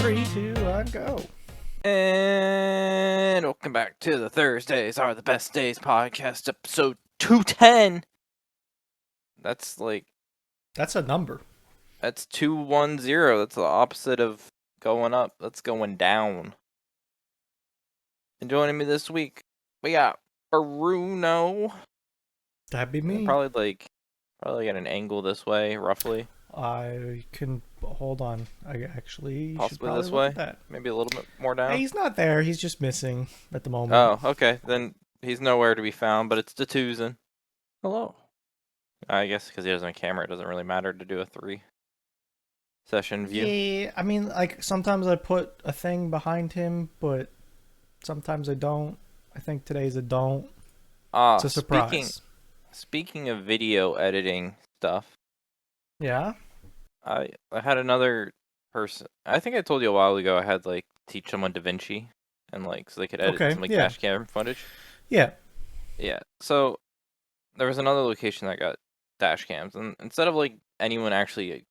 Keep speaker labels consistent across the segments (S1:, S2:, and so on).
S1: 3, 2, 1, go.
S2: And welcome back to the Thursdays Are the Best Days podcast, episode 210. That's
S1: That's a number.
S2: that's 210. That's the opposite of going up. That's going down. And joining me this week, we got Bruno.
S1: That'd be me.
S2: Probably at an angle this way, roughly.
S1: I can hold on. I actually should
S2: Possibly
S1: probably
S2: this
S1: look
S2: way.
S1: at that.
S2: Maybe a little bit more down.
S1: Hey, he's not there. He's just missing at the moment.
S2: Oh, okay. Then he's nowhere to be found, but it's the Tuesday.
S3: Hello.
S2: I guess because he doesn't have a camera, it doesn't really matter to do a 3-session view.
S1: Yeah, I mean, like, sometimes I put a thing behind him, but sometimes I don't. I think today's a don't. It's a surprise.
S2: Speaking of video editing stuff,
S1: Yeah?
S2: I had another person. I think I told you a while ago I had teach someone DaVinci and so they could edit some dash cam footage.
S1: Yeah.
S2: Yeah. So there was another location that got dash cams, and instead of anyone actually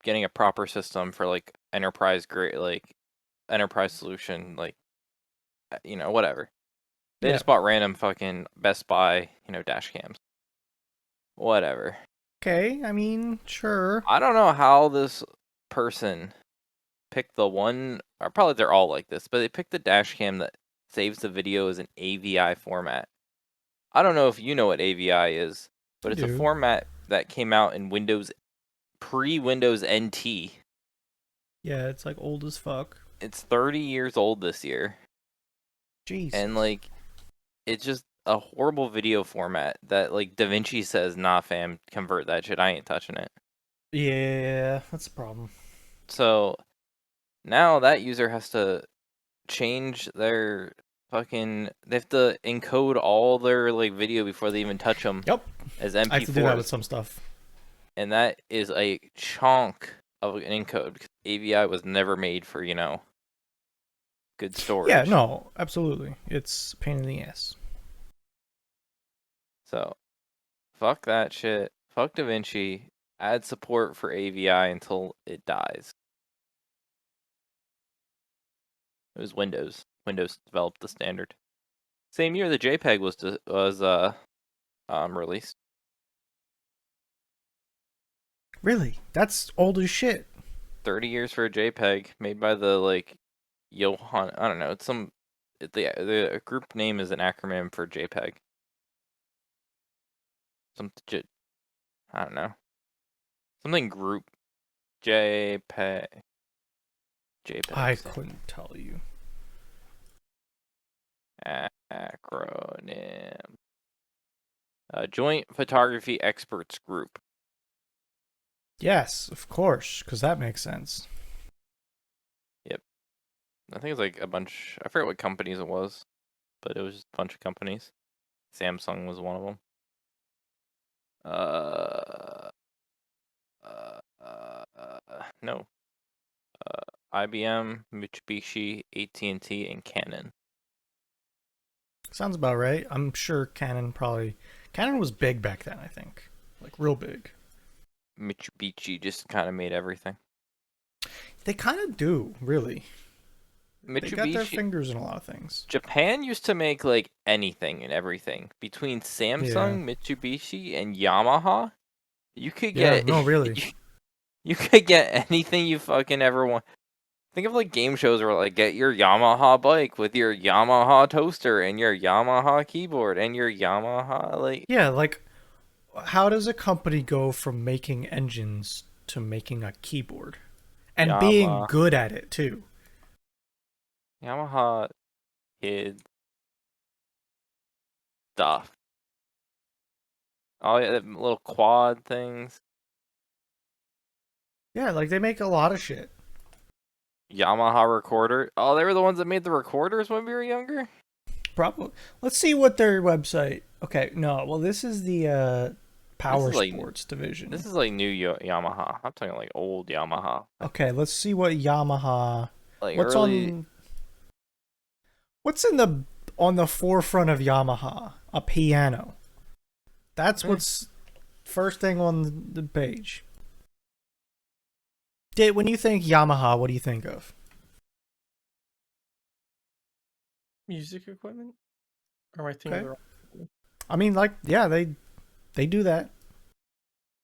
S2: getting a proper system for enterprise grade enterprise solution whatever. They just bought random fucking Best Buy, dash cams. Whatever.
S1: Okay, I mean, sure.
S2: I don't know how this person picked the one, or probably they're all like this, but they picked the dash cam that saves the video as an AVI format. I don't know if you know what AVI is, but it's a format that came out in pre-Windows NT.
S1: Yeah, it's old as fuck.
S2: It's 30 years old this year.
S1: Jeez.
S2: And it's just a horrible video format that DaVinci says, nah fam, convert that shit, I ain't touching it.
S1: Yeah, that's a problem.
S2: So now that user has to change their they have to encode all their video before they even touch them.
S1: Yep.
S2: As MP4s.
S1: I have to do that with some stuff.
S2: And that is a chunk of an encode because AVI was never made for, good storage.
S1: Yeah, no, absolutely. It's a pain in the ass.
S2: So, fuck that shit. Fuck DaVinci. Add support for AVI until it dies. It was Windows. Windows developed the standard. Same year the JPEG was released.
S1: Really? That's old as shit.
S2: 30 years for a JPEG made by the Johann. I don't know. It's the group name is an acronym for JPEG. I don't know. Something group. JPEG.
S1: I couldn't tell you.
S2: Acronym. Joint Photography Experts Group.
S1: Yes, of course, because that makes sense.
S2: Yep. I think it's a bunch. I forget what companies it was, but it was just a bunch of companies. Samsung was one of them. No. IBM, Mitsubishi, AT&T, and Canon.
S1: Sounds about right. I'm sure Canon was big back then, I think. Real big.
S2: Mitsubishi just kind of made everything.
S1: They kind of do, really.
S2: Mitsubishi,
S1: they got their fingers in a lot of things.
S2: Japan used to make anything and everything. Between Samsung, Mitsubishi, and Yamaha, you could get
S1: no, really.
S2: You could get anything you fucking ever want. Think of game shows where get your Yamaha bike with your Yamaha toaster and your Yamaha keyboard and your Yamaha
S1: Yeah, how does a company go from making engines to making a keyboard? And being good at it, too.
S2: Yamaha kid stuff. Oh, yeah, little quad things.
S1: Yeah, they make a lot of shit.
S2: Yamaha recorder. Oh, they were the ones that made the recorders when we were younger?
S1: Probably. Let's see what their website... Okay, no. Well, this is the Power Sports division.
S2: This is new Yamaha. I'm talking old Yamaha.
S1: Okay, let's see what Yamaha...
S2: What's
S1: on the forefront of Yamaha? A piano. That's what's first thing on the page. When you think Yamaha, what do you think of?
S3: Music equipment? Or am I thinking of
S1: Okay.
S3: the wrong?
S1: I mean, like, yeah, they do that.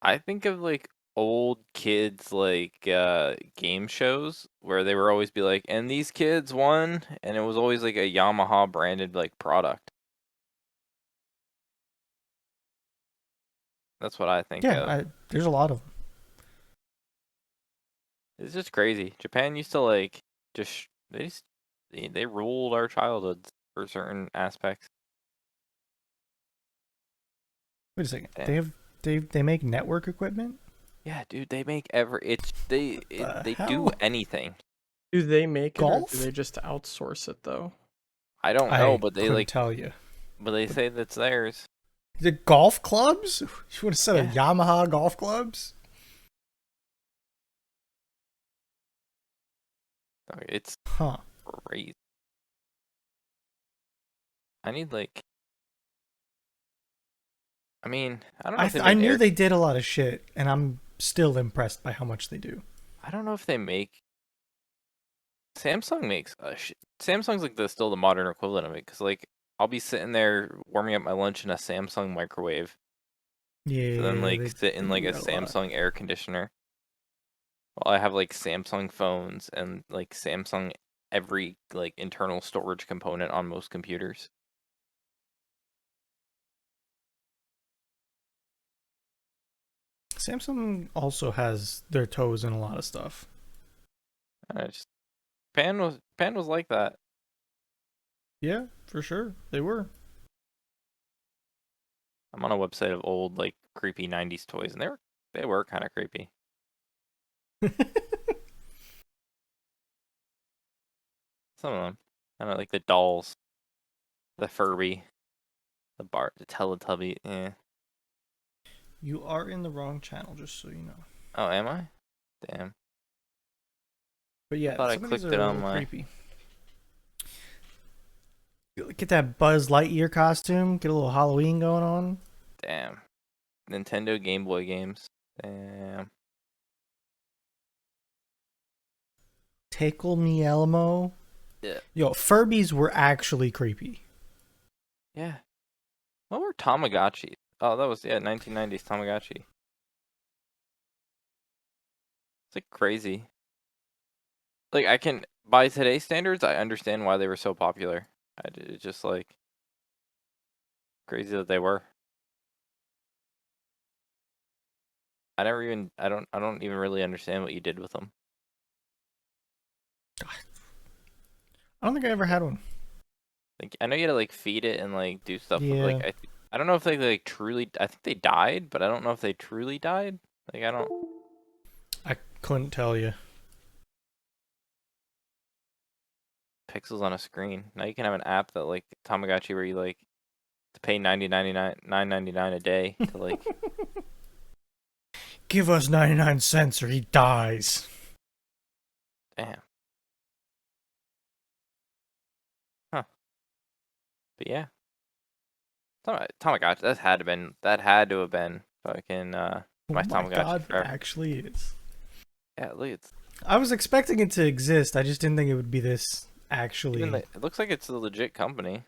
S2: I think of like old kids like game shows where they were always be like, and these kids won, and it was always like a Yamaha branded like product. That's what I think of.
S1: There's a lot of them.
S2: It's just crazy. Japan used to like just they ruled our childhoods for certain aspects.
S1: Wait a second.
S2: Damn.
S1: They make network equipment?
S2: Yeah, dude, they make
S1: The
S2: they do
S1: hell?
S2: anything.
S3: Do they make it or
S1: Golf?
S3: do they just outsource it though?
S2: I don't know,
S1: I
S2: but they
S1: couldn't
S2: like
S1: tell you.
S2: but they say that's theirs.
S1: The golf clubs? You would have said a
S2: Yeah.
S1: Yamaha golf clubs?
S2: It's
S1: Huh.
S2: crazy. I need like I mean, I don't know if they
S1: I
S2: make
S1: knew
S2: air.
S1: they did a lot of shit, and I'm still impressed by how much they do.
S2: I don't know if they make. Samsung makes Samsung's like still the modern equivalent of it because like I'll be sitting there warming up my lunch in a Samsung microwave to then
S1: Yeah,
S2: like sit
S1: they
S2: in like
S1: do
S2: a
S1: that a lot.
S2: Samsung air conditioner. While I have like Samsung phones and like Samsung every like internal storage component on most computers.
S1: Samsung also has their toes in a lot of stuff.
S2: I just Pan was like that.
S1: Yeah, for sure. They were.
S2: I'm on a website of old like creepy '90s toys, and they were kind of creepy. Some of them, I don't know, like the dolls, the Furby, the Teletubby. Yeah.
S1: You are in the wrong channel, just so you know.
S2: Oh, am I? Damn.
S1: But
S2: I
S1: yeah,
S2: thought I
S1: some of these
S2: clicked
S1: are
S2: it
S1: a
S2: on
S1: little
S2: my.
S1: creepy. Get that Buzz Lightyear costume. Get a little Halloween going on.
S2: Damn. Nintendo Game Boy games. Damn.
S1: Tickle Me Elmo.
S2: Yeah.
S1: Yo, Furbies were actually creepy.
S2: Yeah. What were Tamagotchi? Oh, that was 1990s Tamagotchi. It's like crazy. Like I can by today's standards, I understand why they were so popular. It's just like crazy that they were. I don't even really understand what you did with them.
S1: I don't think I ever had one.
S2: Like I know you had to like feed it and like do stuff with
S1: Yeah.
S2: like I don't know if they like truly I think they died, but I don't know if they truly died. Like I don't
S1: I couldn't tell you.
S2: pixels on a screen. Now you can have an app that like Tamagotchi where you like to pay 9.99 a day to like
S1: Give us 99 cents or he dies.
S2: damn. Huh. But yeah. Tamagotchi that had to have been fucking
S1: Oh
S2: my
S1: my
S2: Tamagotchi
S1: god, it
S2: forever.
S1: actually is.
S2: Yeah, look it's
S1: I was expecting it to exist. I just didn't think it would be this actually.
S2: it looks like it's a legit company.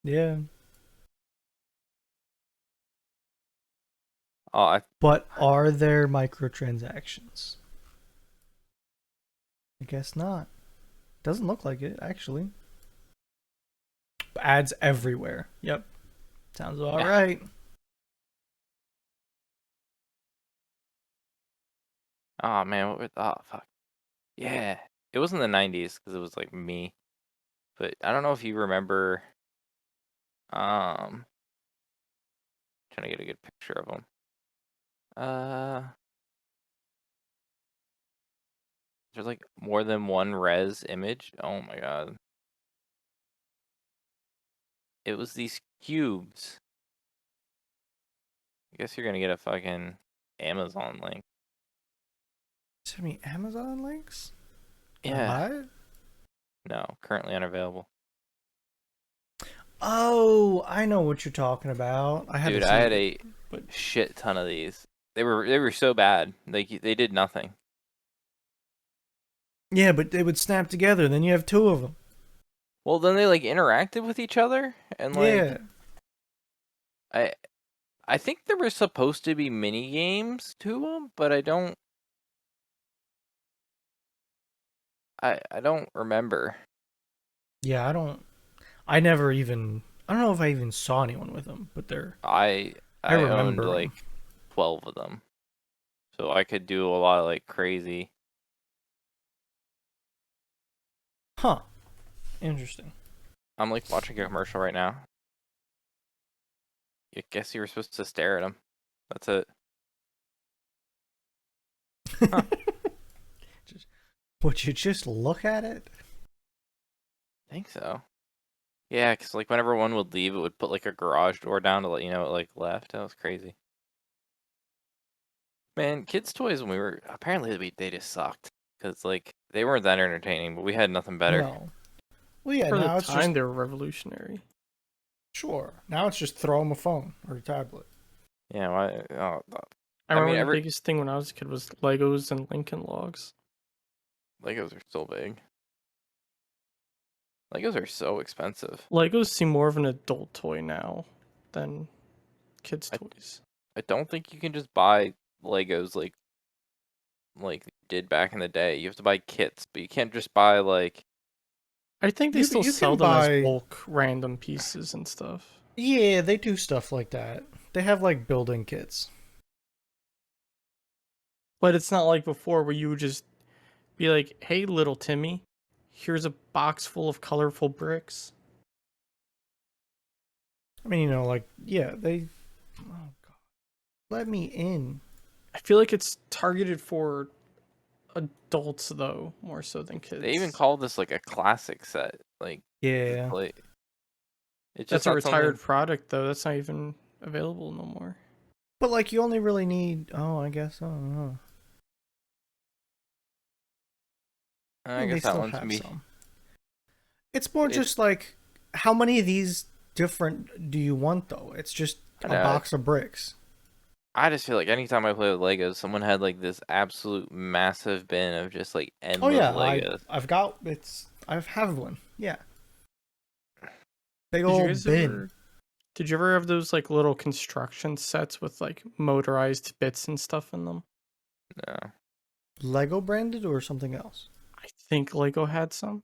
S1: Yeah.
S2: Oh,
S1: But are there microtransactions? I guess not. Doesn't look like it, actually. Ads everywhere. Yep. Sounds about
S2: yeah.
S1: right.
S2: Oh man, oh fuck. Yeah. It was in the 90s because it was like me. But I don't know if you remember um trying to get a good picture of them. There's like more than one res image. Oh my god. It was these cubes. I guess you're gonna get a fucking Amazon link.
S1: Send me Amazon links? Can I
S2: Yeah.
S1: buy it?
S2: No, currently unavailable.
S1: Oh, I know what you're talking about. I had
S2: Dude,
S1: to
S2: I
S1: see
S2: had
S1: it.
S2: a
S1: But
S2: shit ton of these. They were so bad. Like they did nothing.
S1: Yeah, but they would snap together. Then you have two of them.
S2: Well, then they like interacted with each other, and like
S1: Yeah.
S2: I think there were supposed to be mini games to them, but I don't remember.
S1: Yeah, I never even. I don't know if I even saw anyone with them, but they're.
S2: I
S1: I
S2: owned
S1: remember them.
S2: like 12 of them, so I could do a lot of like crazy.
S1: Huh. Interesting.
S2: I'm like watching a commercial right now. I guess you were supposed to stare at them. That's it. Huh.
S1: Would you just look at it?
S2: I think so. Yeah, because like whenever one would leave, it would put like a garage door down to let you know it like left. That was crazy. Man, kids' toys when we were apparently they just sucked because like they weren't that entertaining, but we had nothing better.
S1: No. Well, yeah.
S3: For the
S1: Now it's
S3: time,
S1: just
S3: they were revolutionary.
S1: sure. Now it's just throw them a phone or a tablet.
S2: Yeah, why? Oh,
S3: I
S2: I mean,
S3: remember the biggest thing when I was a kid was Legos and Lincoln Logs.
S2: Legos are so big. Legos are so expensive.
S3: Legos seem more of an adult toy now than kids' toys.
S2: I don't think you can just buy Legos like you did back in the day. You have to buy kits, but you can't just buy like.
S3: I think they
S1: You
S3: still
S1: you
S3: sell
S1: can
S3: them as
S1: buy.
S3: bulk random pieces and stuff.
S1: Yeah, they do stuff like that. They have like building kits.
S3: But it's not like before where you would just be like, hey, little Timmy, here's a box full of colorful bricks.
S1: I mean, like yeah, they. Oh God, let me in.
S3: I feel like it's targeted for adults, though, more so than kids.
S2: They even call this like a classic set. Like
S1: Yeah.
S2: it's just
S3: That's a
S2: not
S3: retired
S2: something.
S3: product, though. That's not even available no more.
S1: But like, you only really need. Oh, I guess. I don't know. I
S2: I
S1: mean, they
S2: guess that
S1: still
S2: one's
S1: have
S2: me.
S1: some. It's more
S2: It.
S1: just like, how many of these different do you want though? It's just
S2: I
S1: a
S2: know.
S1: box of bricks.
S2: I just feel like anytime I play with Legos, someone had like this absolute massive bin of just like
S1: Oh
S2: endless
S1: yeah,
S2: Legos.
S1: I've got it's. I have one. Yeah, big
S3: Did you
S1: old
S3: guys
S1: bin.
S3: ever? Did you ever have those like little construction sets with like motorized bits and stuff in them?
S2: No.
S1: Lego branded or something else?
S3: I think Lego had some.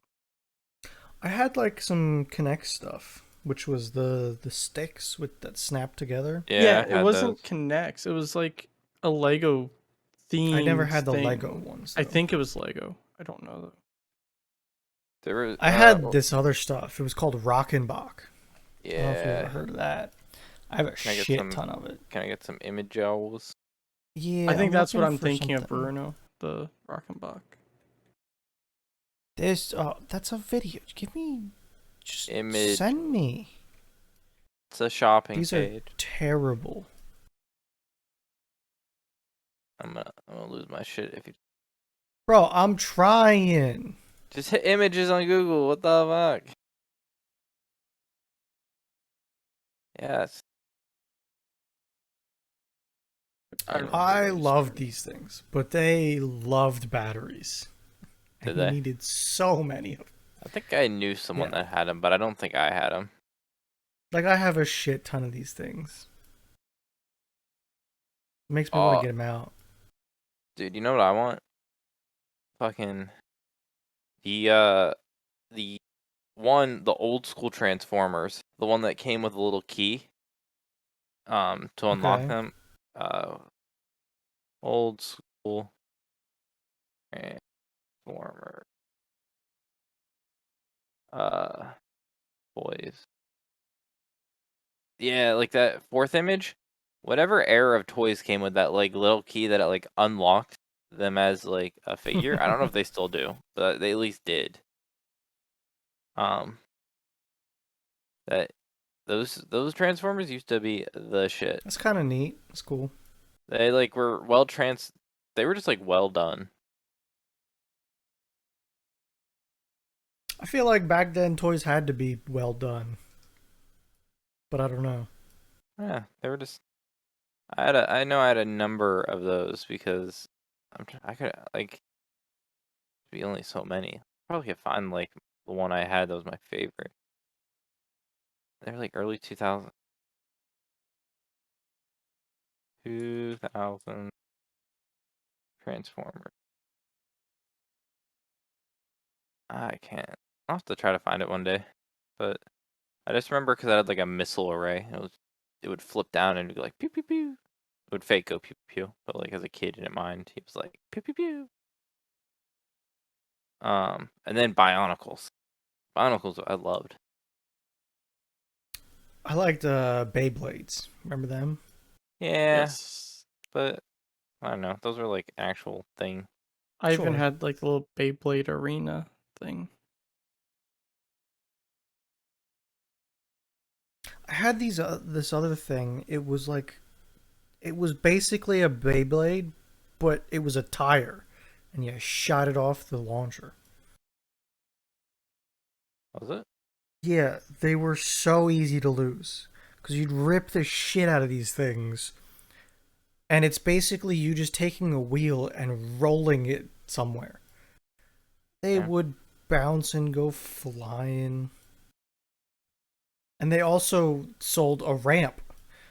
S1: I had like some Connect stuff, which was the sticks with that snap together.
S3: Yeah,
S2: Yeah, I
S3: it
S2: had those.
S3: wasn't Connects. It was like a Lego
S1: I never
S3: themed
S1: had the Lego
S3: thing.
S1: ones
S3: I
S1: though.
S3: think it was Lego. I don't know though.
S2: There was
S1: I had this other stuff. It was called Rokenbok. I don't know if you ever
S2: yeah.
S1: heard of that. I have a
S2: Can I get
S1: shit
S2: some?
S1: ton of it.
S2: Can I get some image owls?
S1: Yeah,
S3: I think
S1: I'm
S3: that's what
S1: looking
S3: I'm
S1: for
S3: thinking of,
S1: something.
S3: Bruno. The Rokenbok.
S1: This that's a video. Give me just
S2: Image.
S1: send me.
S2: It's a shopping
S1: These
S2: page.
S1: are terrible.
S2: I'm gonna lose my shit if you
S1: Bro, I'm trying.
S2: just hit images on Google. What the fuck? Yes.
S1: I loved these things, but they loved batteries.
S2: Did
S1: And you
S2: they?
S1: needed so many of them.
S2: I think I knew someone
S1: Yeah.
S2: that had them, but I don't think I had them.
S1: Like, I have a shit ton of these things. It makes me want to
S2: Oh,
S1: get them out.
S2: dude, you know what I want? Fucking the the old school Transformers, the one that came with a little key to unlock
S1: Okay.
S2: them. Uh, old school Transformer uh toys. Yeah, like that fourth image. Whatever era of toys came with that like little key that it like unlocked them as like a figure. I don't know if they still do, but they at least did. Um, that those Transformers used to be the shit.
S1: That's kind of neat. That's cool.
S2: They like were they were just like well done.
S1: I feel like back then toys had to be well done. But I don't know.
S2: Yeah, they were just I know I had a number of those because I could like be only so many. Probably could find like the one I had that was my favorite. They're like early 2000. 2000 Transformers. I can't. I'll have to try to find it one day. But I just remember because I had like a missile array. It would flip down and it'd be like pew pew pew. It would fake go pew pew pew. But like as a kid in mind, he was like pew pew pew. And then Bionicles. Bionicles I loved.
S1: I liked Beyblades. Remember them?
S2: Yeah,
S3: Yes.
S2: but I don't know. Those were like actual thing.
S3: I even
S1: Sure.
S3: had like the little Beyblade arena thing.
S1: I had this other thing. It was basically a Beyblade, but it was a tire, and you shot it off the launcher.
S2: Was it?
S1: Yeah, they were so easy to lose because you'd rip the shit out of these things, and it's basically you just taking a wheel and rolling it somewhere. They would bounce and go flying. And they also sold a ramp.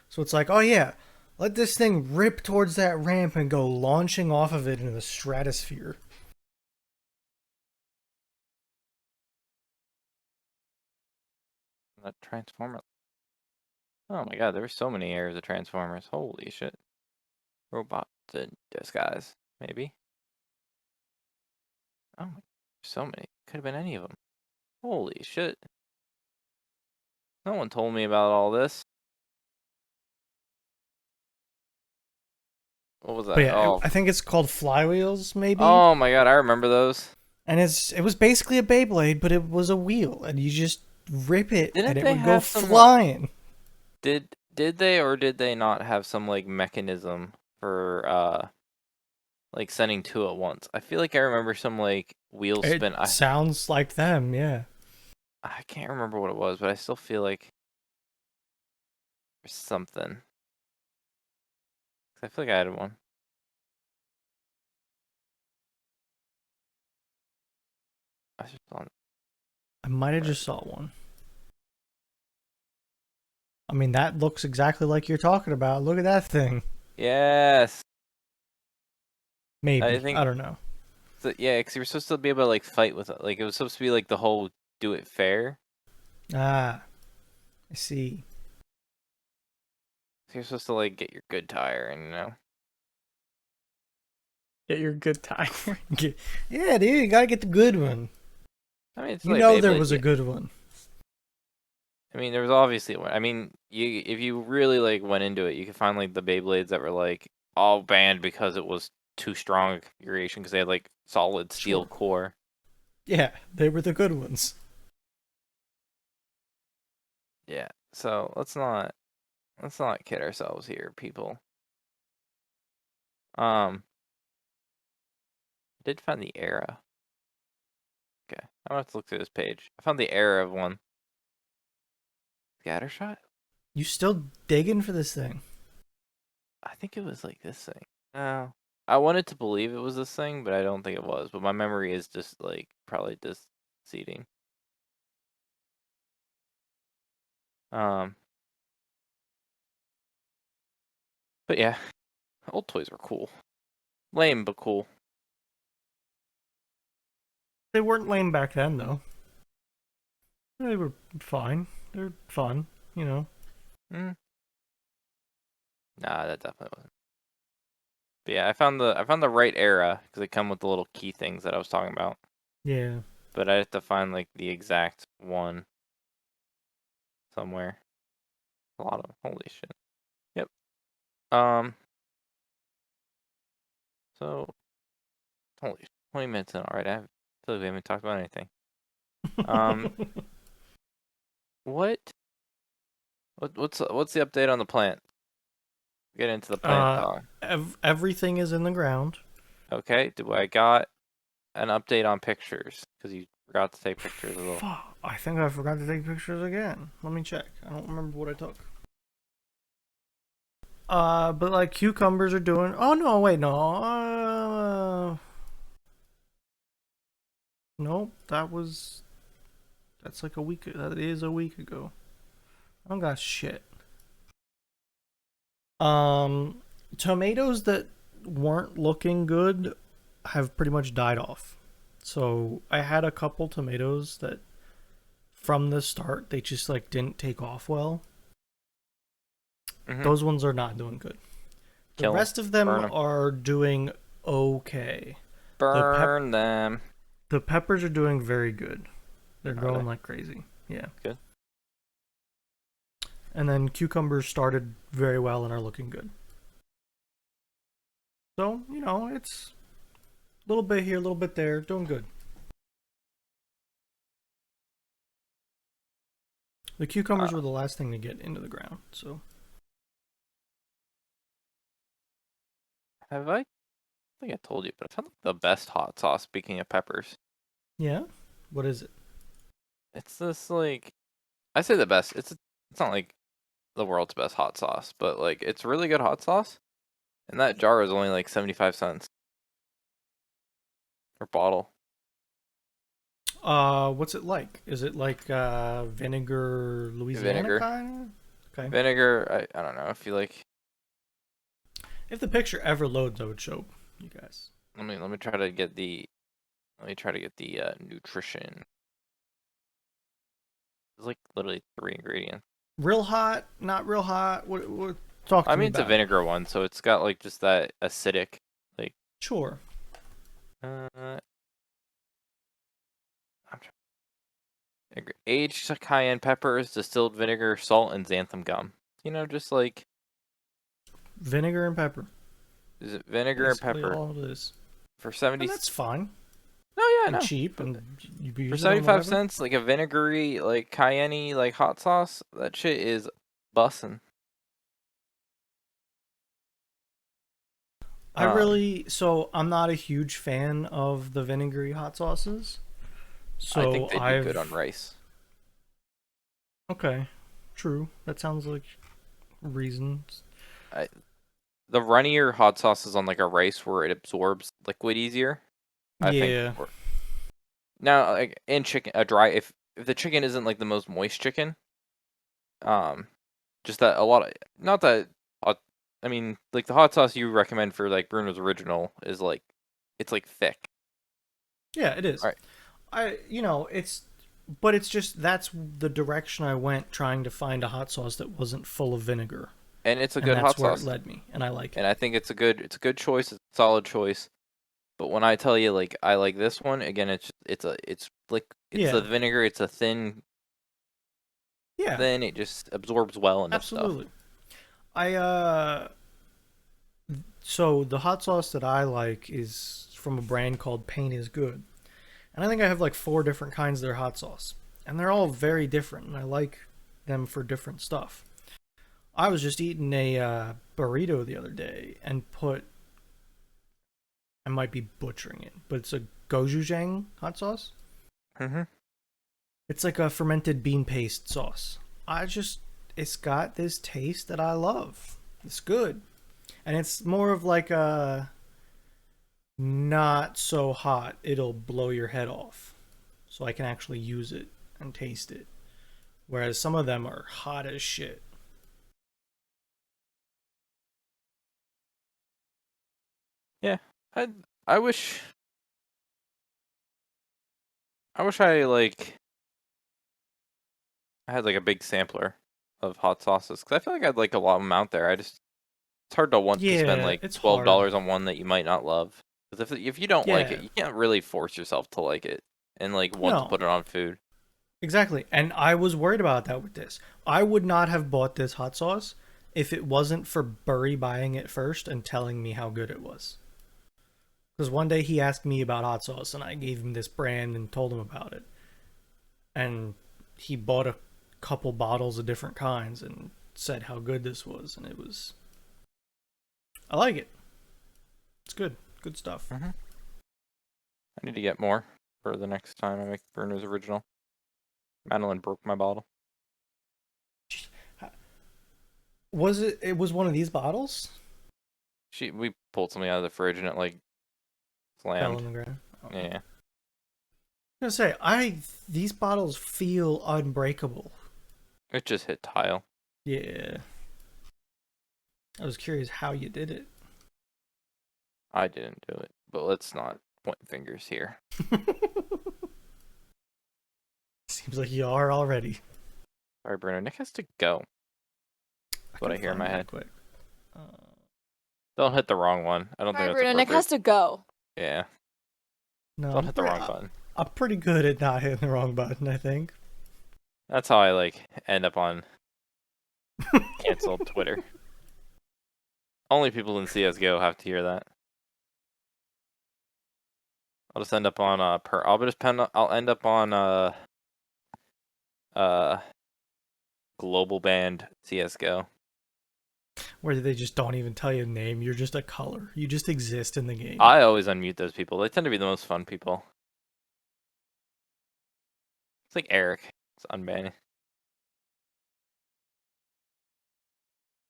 S1: So it's like, oh yeah, let this thing rip towards that ramp and go launching off of it into the stratosphere.
S2: That Transformer. Oh my god, there were so many eras of Transformers. Holy shit. Robot in disguise, maybe. Oh, so many. Could have been any of them. Holy shit. No one told me about all this. What was
S1: But
S2: that?
S1: yeah,
S2: Oh.
S1: I think it's called Flywheels, maybe.
S2: Oh my god, I remember those.
S1: And it was basically a Beyblade, but it was a wheel, and you just rip it,
S2: Didn't
S1: and it
S2: they
S1: would go
S2: have some,
S1: flying.
S2: Did they or did they not have some like mechanism for like sending two at once? I feel like I remember some like wheel spin.
S1: It sounds like them, yeah.
S2: I can't remember what it was, but I still feel like there's something. I feel like I had one. I just on.
S1: I might have just saw one. I mean, that looks exactly like you're talking about. Look at that thing.
S2: Yes.
S1: Maybe.
S2: I
S1: don't know.
S2: So, yeah, because you were supposed to be able to like fight with it. Like it was supposed to be like the whole do it fair.
S1: Ah, I see.
S2: So you're supposed to like get your good tire and
S3: Get your good tire.
S1: Yeah, dude, you gotta get the good one.
S2: I mean, it's
S1: You
S2: like
S1: know there
S2: Beyblade,
S1: was a good one.
S2: I mean, there was obviously one. I mean, if you really like went into it, you could find like the Beyblades that were like all banned because it was too strong a configuration because they had like solid steel core.
S1: Yeah, they were the good ones.
S2: Yeah. So let's not kid ourselves here, people. I did find the era. Okay, I'm gonna have to look through this page. I found the era of one. Scattershot?
S1: You still digging for this thing?
S2: I think it was like this thing. No. I wanted to believe it was this thing, but I don't think it was. But my memory is just like probably just seeding. But yeah, old toys were cool. Lame, but cool.
S1: They weren't lame back then, though. They were fine. They're fun, you know.
S2: Nah, that definitely wasn't. But yeah, I found the right era because they come with the little key things that I was talking about.
S1: Yeah.
S2: But I have to find like the exact one somewhere. A lot of them. Holy shit. Yep. So holy 20 minutes in already. I feel like we haven't talked about anything. What's the update on the plant? Get into the plant talk.
S1: Everything is in the ground.
S2: Okay. I got an update on pictures because you forgot to take pictures of the.
S1: I think I forgot to take pictures again. Let me check. I don't remember what I took. But like cucumbers are doing. Oh no! Wait, no. Nope, that's like a week. That is a week ago. I don't got shit. Tomatoes that weren't looking good have pretty much died off. So I had a couple tomatoes that from the start they just like didn't take off well.
S2: Mm-hmm.
S1: Those ones are not doing good. The
S2: Kill 'em.
S1: rest of them
S2: Burn 'em.
S1: are doing okay.
S2: Burn them.
S1: The peppers are doing very good. They're
S2: Are
S1: growing
S2: they?
S1: like crazy. Yeah.
S2: Good.
S1: And then cucumbers started very well and are looking good. So, it's a little bit here, a little bit there, doing good. The cucumbers were the last thing to get into the ground, so.
S2: Have I think I told you, but I found the best hot sauce, speaking of peppers.
S1: Yeah? What is it?
S2: It's this, like, I say the best. It's not like the world's best hot sauce, but like it's really good hot sauce. And that jar is only like 75 cents per bottle.
S1: What's it like? Is it like vinegar Louisiana
S2: Vinegar.
S1: kind? Okay.
S2: Vinegar, I don't know. I feel like
S1: If the picture ever loads, I would show you guys.
S2: let me try to get the nutrition. It's like literally 3 ingredients.
S1: Real hot, not real hot. What talk to
S2: I
S1: me
S2: mean, it's a
S1: about it.
S2: vinegar one, so it's got like just that acidic, like
S1: Sure.
S2: I'm aged cayenne peppers, distilled vinegar, salt, and xanthan gum. Just like
S1: Vinegar and pepper.
S2: is it vinegar
S1: Basically
S2: and pepper
S1: all it is.
S2: for 70?
S1: And that's fine.
S2: Oh yeah,
S1: And
S2: no.
S1: cheap, and you
S2: For
S1: use it on
S2: 75
S1: whatever.
S2: cents, like a vinegary, like cayenne, like hot sauce, that shit is bussin'.
S1: So I'm not a huge fan of the vinegary hot sauces. So
S2: I think they'd be good on rice.
S1: Okay, true. That sounds like reasons.
S2: The runnier hot sauces on like a rice where it absorbs liquid easier. I think.
S1: Yeah.
S2: Now, like in chicken, if the chicken isn't like the most moist chicken, just that a lot of not that hot. I mean, like the hot sauce you recommend for like Bruno's Original is like, it's like thick.
S1: Yeah, it is.
S2: Right.
S1: But it's just that's the direction I went trying to find a hot sauce that wasn't full of vinegar.
S2: And it's a
S1: And
S2: good
S1: that's
S2: hot
S1: where
S2: sauce.
S1: it led me, and I like
S2: And
S1: it.
S2: I think it's a good choice. It's a solid choice. But when I tell you like I like this one, again, it's like it's
S1: Yeah.
S2: the vinegar. It's a thin.
S1: Yeah.
S2: Then it just absorbs well into
S1: Absolutely.
S2: stuff.
S1: So the hot sauce that I like is from a brand called Pain is Good. And I think I have like 4 different kinds of their hot sauce. And they're all very different, and I like them for different stuff. I was just eating a burrito the other day and I might be butchering it, but it's a gochujang hot sauce.
S2: Mm-hmm.
S1: It's like a fermented bean paste sauce. It's got this taste that I love. It's good. And it's more of like a not so hot, it'll blow your head off. So I can actually use it and taste it. Whereas some of them are hot as shit.
S2: Yeah, I wish I like I had like a big sampler of hot sauces because I feel like I'd like a lot of them out there. It's hard to want to spend
S1: Yeah,
S2: like
S1: it's
S2: $12
S1: hard.
S2: on one that you might not love. Because if you don't like it,
S1: Yeah.
S2: you can't really force yourself to like it and like want to
S1: No.
S2: put it on food.
S1: Exactly. And I was worried about that with this. I would not have bought this hot sauce if it wasn't for Burry buying it first and telling me how good it was. Because one day he asked me about hot sauce and I gave him this brand and told him about it. And he bought a couple bottles of different kinds and said how good this was. And I like it. It's good. Good stuff.
S2: Mm-hmm. I need to get more for the next time I make Bruno's Original. Madeline broke my bottle.
S1: It was one of these bottles?
S2: We pulled something out of the fridge and it like
S1: Fell
S2: slammed.
S1: on the ground. Oh.
S2: Yeah.
S1: gonna say, these bottles feel unbreakable.
S2: It just hit tile.
S1: Yeah. I was curious how you did it.
S2: I didn't do it, but let's not point fingers here.
S1: Seems like you are already.
S2: Sorry, Bruno. Nick has to go. What I hear in my head.
S1: Quick.
S2: Don't hit the wrong one. I don't think that's
S4: Bruno, Nick
S2: appropriate.
S4: has to go.
S2: Yeah.
S1: No,
S2: Don't hit the wrong button.
S1: I'm pretty good at not hitting the wrong button, I think.
S2: That's how I like end up on canceled Twitter. Only people in CS:GO have to hear that. I'll just end up on I'll end up on global banned CS:GO.
S1: Where they just don't even tell you a name. You're just a color. You just exist in the game.
S2: I always unmute those people. They tend to be the most fun people. It's like Eric. It's unbanning.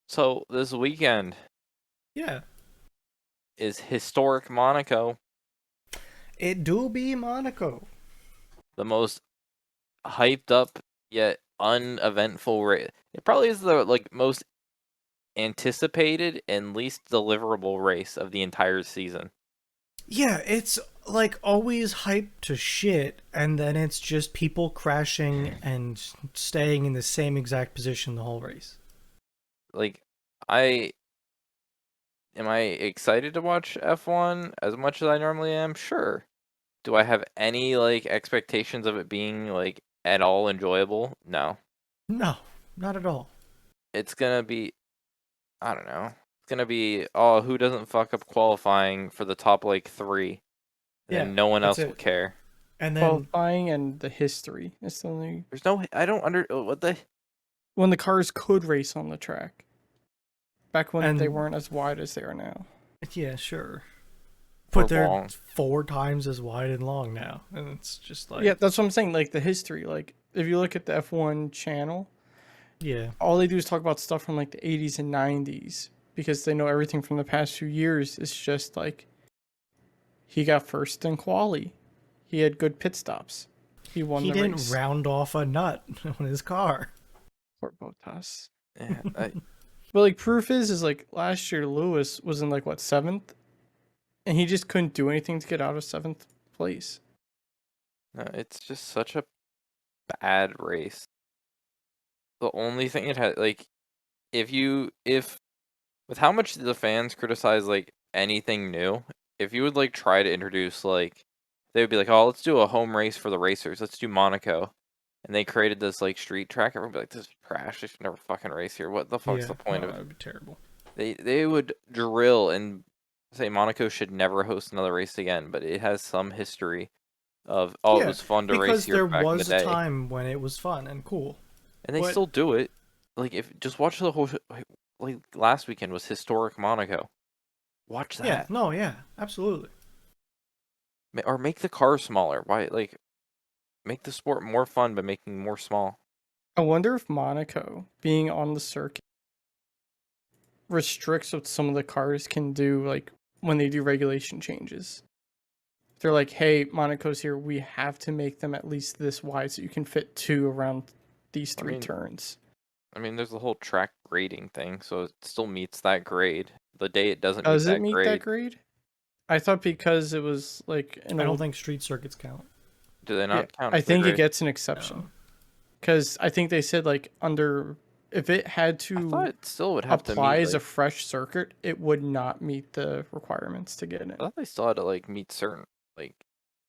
S2: So this weekend
S1: Yeah.
S2: is historic Monaco,
S1: It do be Monaco.
S2: the most hyped up yet uneventful race. It probably is the most anticipated and least deliverable race of the entire season.
S1: Yeah, it's like always hyped to shit, and then it's just people crashing and staying in the same exact position the whole race.
S2: Like, am I excited to watch F1 as much as I normally am? Sure. Do I have any expectations of it being at all enjoyable? No.
S1: No, not at all.
S2: It's gonna be, I don't know. It's gonna be, oh, who doesn't fuck up qualifying for the top 3? And
S1: Yeah,
S2: then no one else
S1: that's
S2: will
S1: it.
S2: care.
S1: And then
S3: Qualifying and the history. It's the only
S2: There's no, I don't what the.
S3: when the cars could race on the track. Back when they
S1: And-
S3: weren't as wide as they are now.
S1: yeah, sure.
S2: Or
S1: But they're
S2: long.
S1: 4 times as wide and long now, and it's just like
S3: Yeah, that's what I'm saying. Like the history. Like if you look at the F1 channel,
S1: yeah.
S3: all they do is talk about stuff from like the 80s and 90s because they know everything from the past few years is just like he got first in quali. He had good pit stops. He won
S1: He
S3: the
S1: didn't
S3: race.
S1: round off a nut on his car.
S3: Poor Bottas.
S2: Yeah,
S3: But like proof is like last year Lewis was in like what 7th, and he just couldn't do anything to get out of 7th place.
S2: no, it's just such a bad race. The only thing it had, if with how much the fans criticize anything new, if you would try to introduce they would be like, oh, let's do a home race for the racers. Let's do Monaco. And they created this street track. Everyone would be like, this is trash. They should never fucking race here. What the fuck's the point of it?
S1: That would be terrible.
S2: They would drill and say Monaco should never host another race again, but it has some history of it was fun to race
S1: because
S2: here
S1: there
S2: back in the
S1: was
S2: day.
S1: a time when it was fun and cool.
S2: And they
S1: But-
S2: still do it. If just watch the whole last weekend was historic Monaco. Watch that.
S1: Yeah, no, yeah, absolutely.
S2: Or make the cars smaller. Why make the sport more fun by making more small.
S3: I wonder if Monaco being on the circuit restricts what some of the cars can do, like when they do regulation changes. They're like, hey, Monaco's here. We have to make them at least this wide so you can fit 2 around these 3
S2: mean,
S3: turns.
S2: I mean, there's the whole track grading thing, so it still meets that grade. The day it doesn't
S3: Does
S2: meet
S3: it
S2: that
S3: meet
S2: grade,
S3: that grade? I thought because it was like
S1: I don't think street circuits count.
S2: do they not count?
S3: I
S2: as the
S3: think it
S2: grade?
S3: gets an exception. Because I think they said like if it had
S2: I thought
S3: to
S2: it still would have to
S3: apply
S2: meet.
S3: as a fresh circuit, it would not meet the requirements to get in.
S2: I thought they still had to meet certain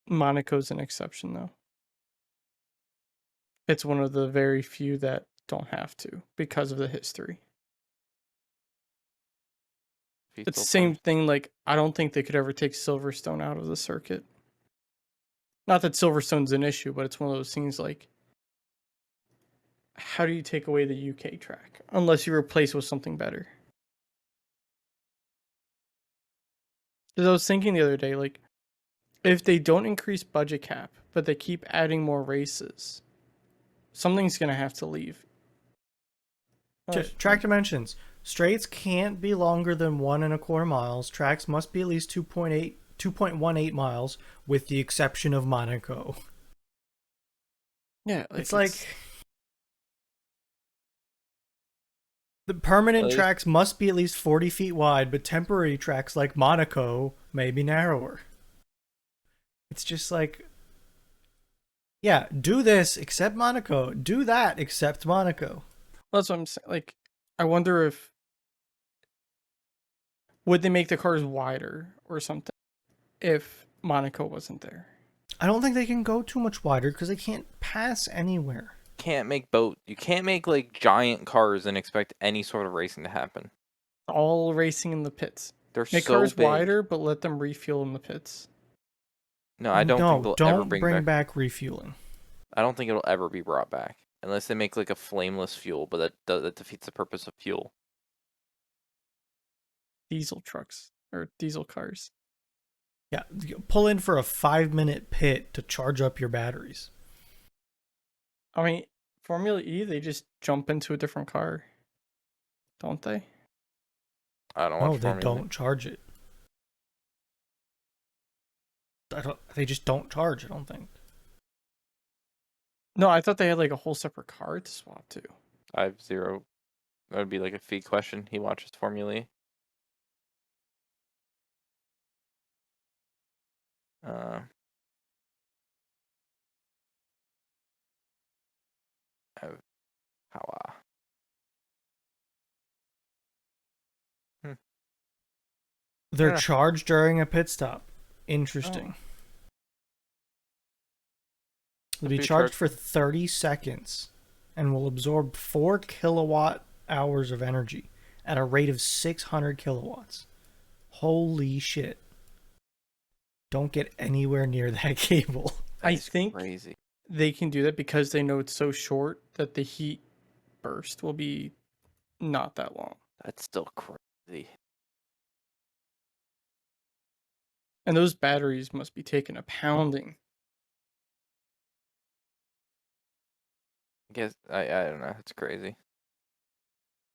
S3: Monaco's an exception though. It's one of the very few that don't have to because of the history. It's the same thing, like I don't think they could ever take Silverstone out of the circuit. Not that Silverstone's an issue, but it's one of those things like how do you take away the UK track unless you replace with something better? Because I was thinking the other day, like if they don't increase budget cap, but they keep adding more races, something's gonna have to leave.
S1: Track dimensions. Straights can't be longer than 1.25 miles. Tracks must be at least 2.18 miles, with the exception of Monaco.
S3: Yeah,
S1: It's like the permanent
S2: At least
S1: tracks must be at least 40 feet wide, but temporary tracks like Monaco may be narrower. It's just like, yeah, do this except Monaco. Do that except Monaco.
S3: that's what I'm saying. Like, I wonder if would they make the cars wider or something if Monaco wasn't there.
S1: I don't think they can go too much wider because they can't pass anywhere.
S2: you can't make like giant cars and expect any sort of racing to happen.
S3: All racing in the pits.
S2: They're
S3: Make
S2: so
S3: cars
S2: big.
S3: wider, but let them refuel in the pits.
S2: No, I don't think they'll ever
S1: bring back refueling.
S2: I don't think it'll ever be brought back unless they make like a flameless fuel, but that defeats the purpose of fuel.
S3: Diesel trucks or diesel cars.
S1: Yeah, pull in for a 5-minute pit to charge up your batteries.
S3: I mean, Formula E, they just jump into a different car, don't they?
S2: I don't
S1: No,
S2: watch
S1: they
S2: Formula E.
S1: don't charge it. They just don't charge, I don't think.
S3: No, I thought they had like a whole separate car to swap to.
S2: I have zero. That would be like a feed question. He watches Formula E. How?
S1: They're
S2: Yeah.
S1: charged during a pit stop. Interesting. They'll be charged for 30 seconds and will absorb 4 kilowatt hours of energy at a rate of 600 kilowatts. Holy shit. Don't get anywhere near that cable.
S3: I think
S2: crazy.
S3: they can do that because they know it's so short that the heat burst will be not that long.
S2: That's still crazy.
S3: And those batteries must be taking a pounding.
S2: I guess I don't know. It's crazy.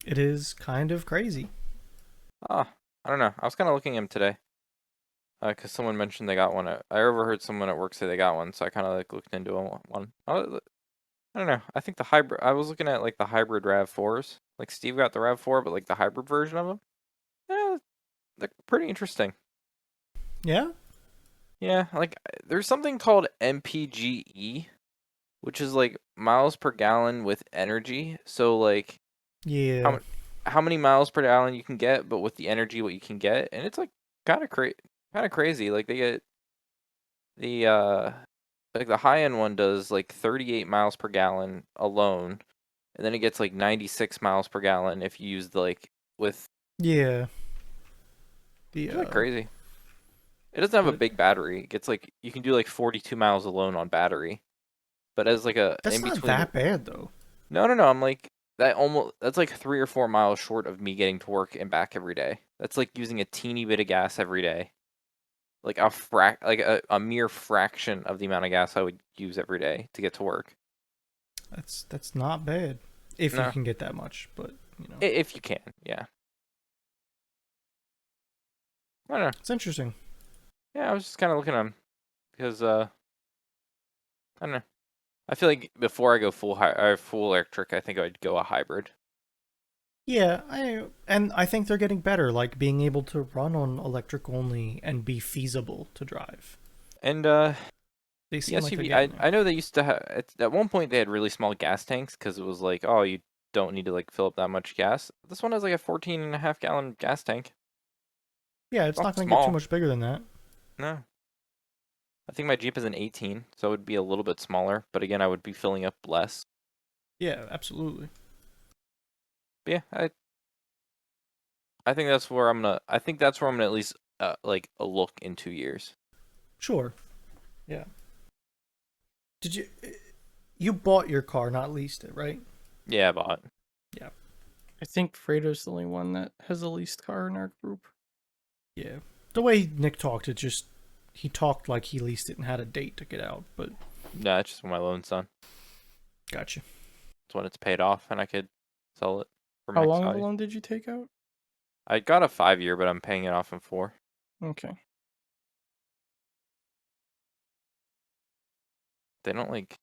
S1: It is kind of crazy.
S2: I don't know. I was kind of looking at him today. Because someone mentioned they got one. I overheard someone at work say they got one, so I kind of like looked into one. I don't know. I think the hybrid. I was looking at like the hybrid Rav4s. Like Steve got the Rav4, but like the hybrid version of them. Yeah, they're pretty interesting.
S1: Yeah?
S2: Yeah, like there's something called MPGE, which is like miles per gallon with energy. So like,
S1: Yeah.
S2: how many miles per gallon you can get, but with the energy what you can get, and it's like kind of crazy. Like they get the like the high end one does like 38 miles per gallon alone, and then it gets like 96 miles per gallon if you use the like with.
S1: Yeah.
S2: It's like crazy. It doesn't have a big battery. It gets like you can do like 42 miles alone on battery, but as like a
S1: That's
S2: in
S1: not
S2: between.
S1: that bad though.
S2: No. I'm like that's like 3 or 4 miles short of me getting to work and back every day. That's like using a teeny bit of gas every day. Like a mere fraction of the amount of gas I would use every day to get to work.
S1: That's not bad if
S2: No.
S1: you can get that much, but you know.
S2: If you can, yeah. I don't know.
S1: It's interesting.
S2: Yeah, I was just kind of looking at them because I don't know. I feel like before I go full electric, I think I'd go a hybrid.
S1: Yeah, I think they're getting better, like being able to run on electric only and be feasible to drive.
S2: And
S1: They
S2: the
S1: seem like they're
S2: SUV,
S1: getting
S2: I know they used to have at one point they had really small gas tanks because it was like, oh, you don't need to like fill up that much gas. This one has like a 14.5 gallon gas tank.
S1: Yeah, it's
S2: Not
S1: not going to get
S2: small.
S1: too much bigger than that.
S2: No. I think my Jeep is an 18, so it would be a little bit smaller, but again, I would be filling up less.
S1: Yeah, absolutely.
S2: But yeah, I think that's where I'm gonna at least like a look in 2 years.
S1: Sure. Yeah. Did you bought your car, not leased it, right?
S2: Yeah, I bought.
S1: Yeah.
S3: I think Fredo's the only one that has a leased car in our group.
S1: Yeah. The way Nick talked, he talked like he leased it and had a date to get out, but
S2: No, it's just when my loan's done.
S1: gotcha.
S2: It's when it's paid off and I could sell it for
S3: How
S2: max
S3: long of a
S2: value.
S3: loan did you take out?
S2: I got a 5-year, but I'm paying it off in 4.
S3: Okay.
S2: They don't like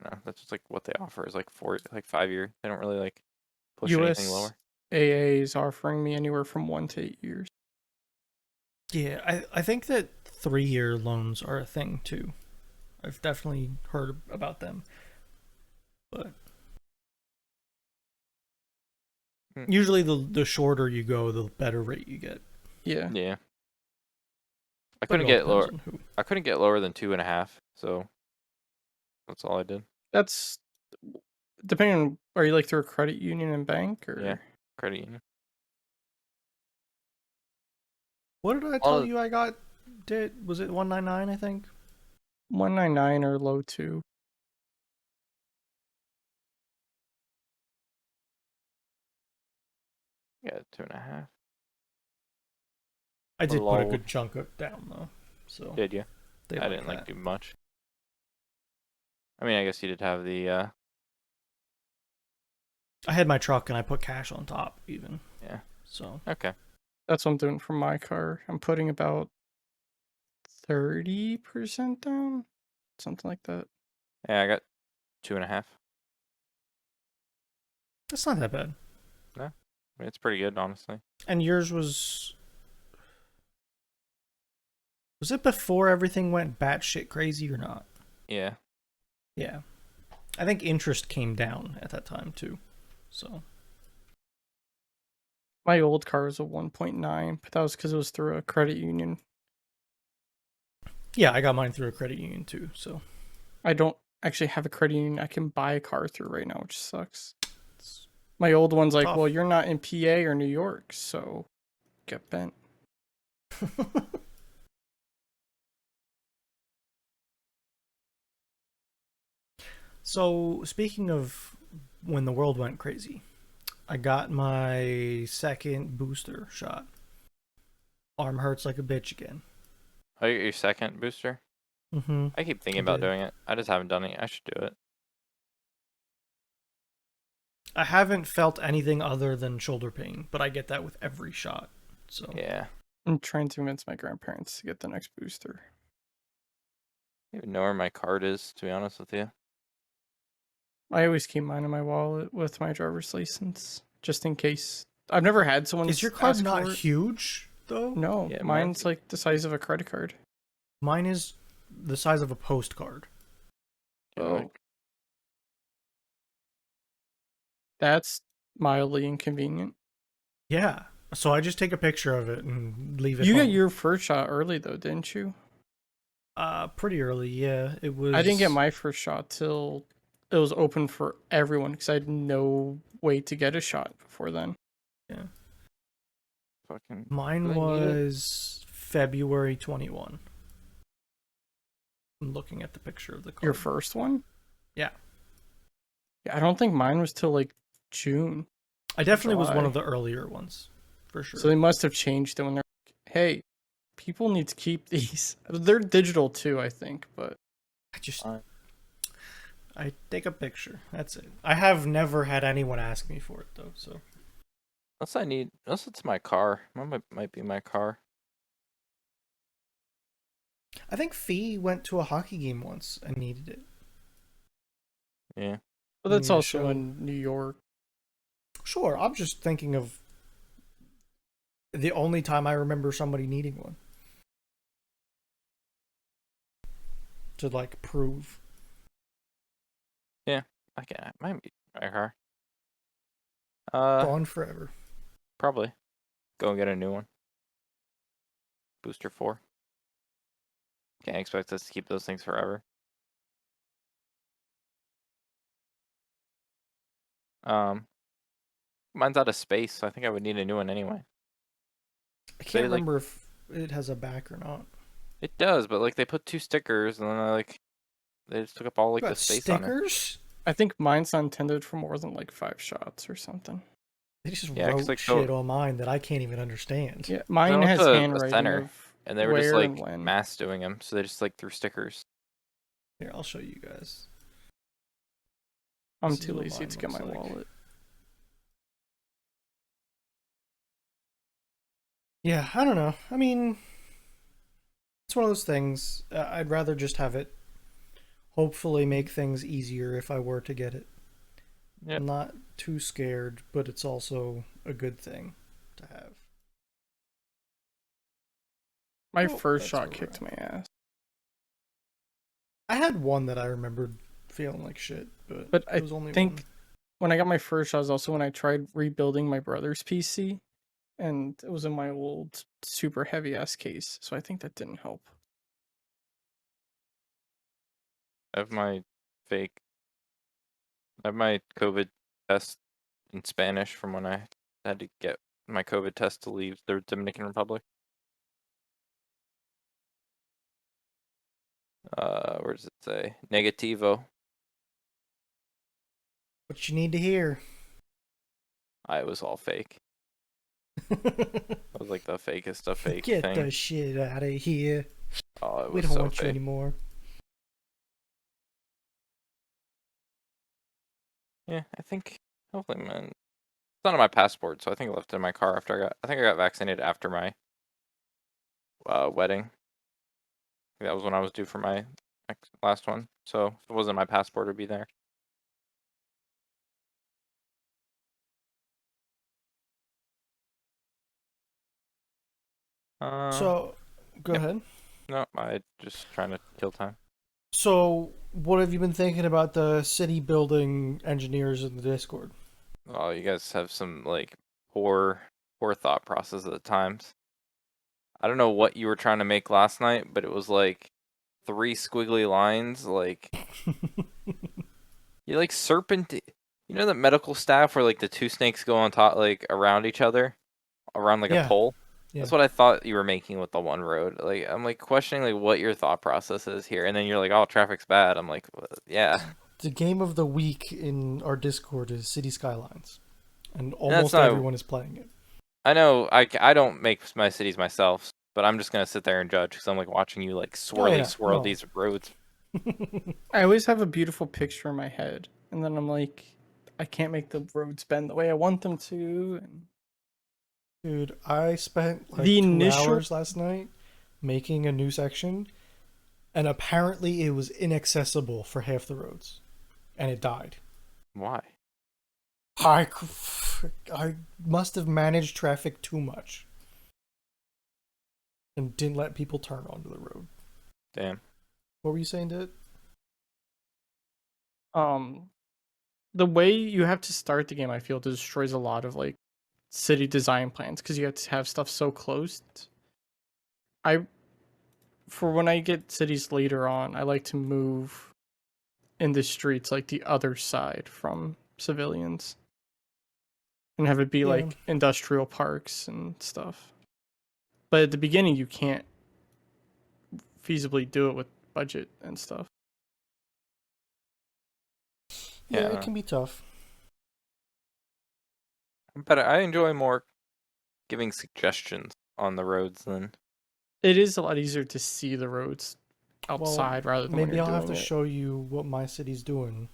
S2: No, that's just like what they offer is like 5 year. They don't really like push anything lower.
S3: USAA is offering me anywhere from 1 to 8 years.
S1: Yeah, I think that 3-year loans are a thing too. I've definitely heard about them. But usually the shorter you go, the better rate you get.
S3: Yeah.
S2: Yeah. I
S1: But it
S2: couldn't
S1: all
S2: get
S1: depends
S2: lower.
S1: on who.
S2: I couldn't get lower than 2.5. So that's all I did.
S3: That's depending on, are you like through a credit union and bank or?
S2: Yeah. Credit union.
S1: What did I tell you I got? Was it 199? I think.
S3: 199 or low 2.
S2: Yeah, 2.5.
S1: I did put a
S2: Low.
S1: good chunk down though. So
S2: Did you?
S1: they
S2: I
S1: like
S2: didn't like
S1: that.
S2: do much. I mean, I guess you did have the
S1: I had my truck and I put cash on top even.
S2: yeah.
S1: So
S2: Okay.
S3: That's what I'm doing for my car. I'm putting about 30% down, something like that.
S2: Yeah, I got 2.5.
S1: that's not that bad.
S2: No, I mean, it's pretty good, honestly.
S1: And yours was it before everything went batshit crazy or not?
S2: Yeah.
S1: Yeah. I think interest came down at that time too. So
S3: My old car was a 1.9, but that was because it was through a credit union.
S1: yeah, I got mine through a credit union too. So
S3: I don't actually have a credit union I can buy a car through right now, which sucks. My old one's like,
S1: tough.
S3: well, you're not in PA or New York, so get bent.
S1: So speaking of when the world went crazy, I got my second booster shot. Arm hurts like a bitch again.
S2: Oh, you got your second booster?
S1: Mm-hmm.
S2: I keep thinking
S1: I
S2: about
S1: did.
S2: doing it. I just haven't done it. I should do it.
S1: I haven't felt anything other than shoulder pain, but I get that with every shot. So
S2: Yeah.
S3: I'm trying to convince my grandparents to get the next booster.
S2: I don't even know where my card is, to be honest with you.
S3: I always keep mine in my wallet with my driver's license, just in case. I've never had someone
S1: is your card
S3: ask
S1: not
S3: for it.
S1: huge though?
S3: No,
S2: Yeah,
S3: mine's like the size of a credit card.
S1: Mine is the size of a postcard.
S2: Yeah,
S3: Oh,
S2: like,
S3: that's mildly inconvenient.
S1: Yeah. So I just take a picture of it and leave it.
S3: You got
S1: home.
S3: your first shot early though, didn't you?
S1: Pretty early. Yeah, it was.
S3: I didn't get my first shot till it was open for everyone because I had no way to get a shot before then.
S1: Yeah.
S2: fucking.
S1: Mine
S2: Do they need it?
S1: was February 21. I'm looking at the picture of the card.
S3: Your first one?
S1: Yeah.
S3: Yeah, I don't think mine was till like June.
S1: I definitely was one
S3: July.
S1: of the earlier ones, for sure.
S3: So they must have changed it when they're like, hey, people need to keep these. They're digital too, I think, but
S1: I take a picture. That's it. I have never had anyone ask me for it though. So
S2: Unless it's my car. Might be my car.
S1: I think Fee went to a hockey game once and needed it.
S2: Yeah.
S3: but that's
S1: Yeah,
S3: also
S1: so-
S3: in New York.
S1: Sure, I'm just thinking of the only time I remember somebody needing one to like prove.
S2: It might be my car.
S1: Gone forever.
S2: Probably. Go and get a new one. Booster 4. Can't expect us to keep those things forever. Mine's out of space, so I think I would need a new one anyway.
S1: I can't
S2: They, like-
S1: remember if it has a back or not.
S2: It does, but like they put 2 stickers and then they just took up all like
S1: Got
S2: the space on it.
S1: stickers?
S3: I think mine's not intended for more than like 5 shots or something.
S1: They just
S2: Yeah, 'cause,
S1: wrote
S2: like,
S1: shit on mine that I can't even understand.
S3: Yeah, mine
S2: went
S3: has
S2: to a
S3: handwriting
S2: center,
S3: of
S2: And they were just
S3: where
S2: like
S3: and when.
S2: mass doing them, so they just like threw stickers.
S1: Here, I'll show you guys.
S3: I'm
S1: This is
S3: too
S1: what
S3: lazy
S1: mine
S3: to get my
S1: looks like.
S3: wallet.
S1: Yeah, I don't know. I mean, it's one of those things. I'd rather just have it hopefully make things easier if I were to get it.
S2: Yep.
S1: I'm not too scared, but it's also a good thing to have.
S3: My
S1: Oh,
S3: first
S1: that's
S3: shot
S1: over.
S3: kicked my ass.
S1: I had one that I remembered feeling like shit, but
S3: But
S1: it
S3: I
S1: was only
S3: think
S1: one.
S3: when I got my first shot was also when I tried rebuilding my brother's PC, and it was in my old super heavy ass case, so I think that didn't help.
S2: I have my fake. I have my COVID test in Spanish from when I had to get my COVID test to leave the Dominican Republic. Where does it say? Negativo.
S1: What you need to hear.
S2: I was all fake. It was like the fakest of fake
S1: Get
S2: thing.
S1: the shit out of here.
S2: Oh, it
S1: We
S2: was
S1: don't
S2: so
S1: want you
S2: fake.
S1: anymore.
S2: Yeah, I think hopefully, man. It's not on my passport, so I think I left it in my car after I got. I think I got vaccinated after my wedding. I think that was when I was due for my last one. So if it wasn't my passport, it'd be there.
S1: So, go
S2: Yep.
S1: ahead.
S2: No, I just trying to kill time.
S1: So, what have you been thinking about the city building engineers in the Discord?
S2: Oh, you guys have some like poor thought process at times. I don't know what you were trying to make last night, but it was like 3 squiggly lines, like you like serpent. You know that medical staff where like the 2 snakes go on top, like around each other, around like a
S1: Yeah,
S2: pole.
S1: yeah.
S2: That's what I thought you were making with the one road. Like I'm like questioning like what your thought process is here, and then you're like, "Oh, traffic's bad." I'm like, yeah,
S1: The game of the week in our Discord is City Skylines, and
S2: and that's
S1: almost
S2: not.
S1: everyone is playing it.
S2: I know I don't make my cities myself, but I'm just gonna sit there and judge because I'm like watching you like
S1: Oh
S2: swirly
S1: yeah,
S2: swirl
S1: no.
S2: these roads.
S3: I always have a beautiful picture in my head, and then I'm like, I can't make the roads bend the way I want them to. And
S1: Dude, I spent
S3: the
S1: like two
S3: initial,
S1: hours last night making a new section, and apparently it was inaccessible for half the roads, and it died.
S2: Why?
S1: I, I must have managed traffic too much and didn't let people turn onto the road.
S2: Damn.
S1: What were you saying, Dad?
S3: um, the way you have to start the game, I feel, destroys a lot of like city design plans because you have to have stuff so close. I, for when I get cities later on, I like to move in the streets like the other side from civilians and have it be
S1: Yeah,
S3: like industrial parks and stuff. But at the beginning, you can't feasibly do it with budget and stuff.
S1: yeah, it
S2: Yeah.
S1: can be tough.
S2: But I enjoy more giving suggestions on the roads than.
S3: It is a lot easier to see the roads
S1: Well,
S3: outside rather than when
S1: maybe
S3: you're
S1: I'll have
S3: doing
S1: to
S3: it.
S1: show you what my city's doing,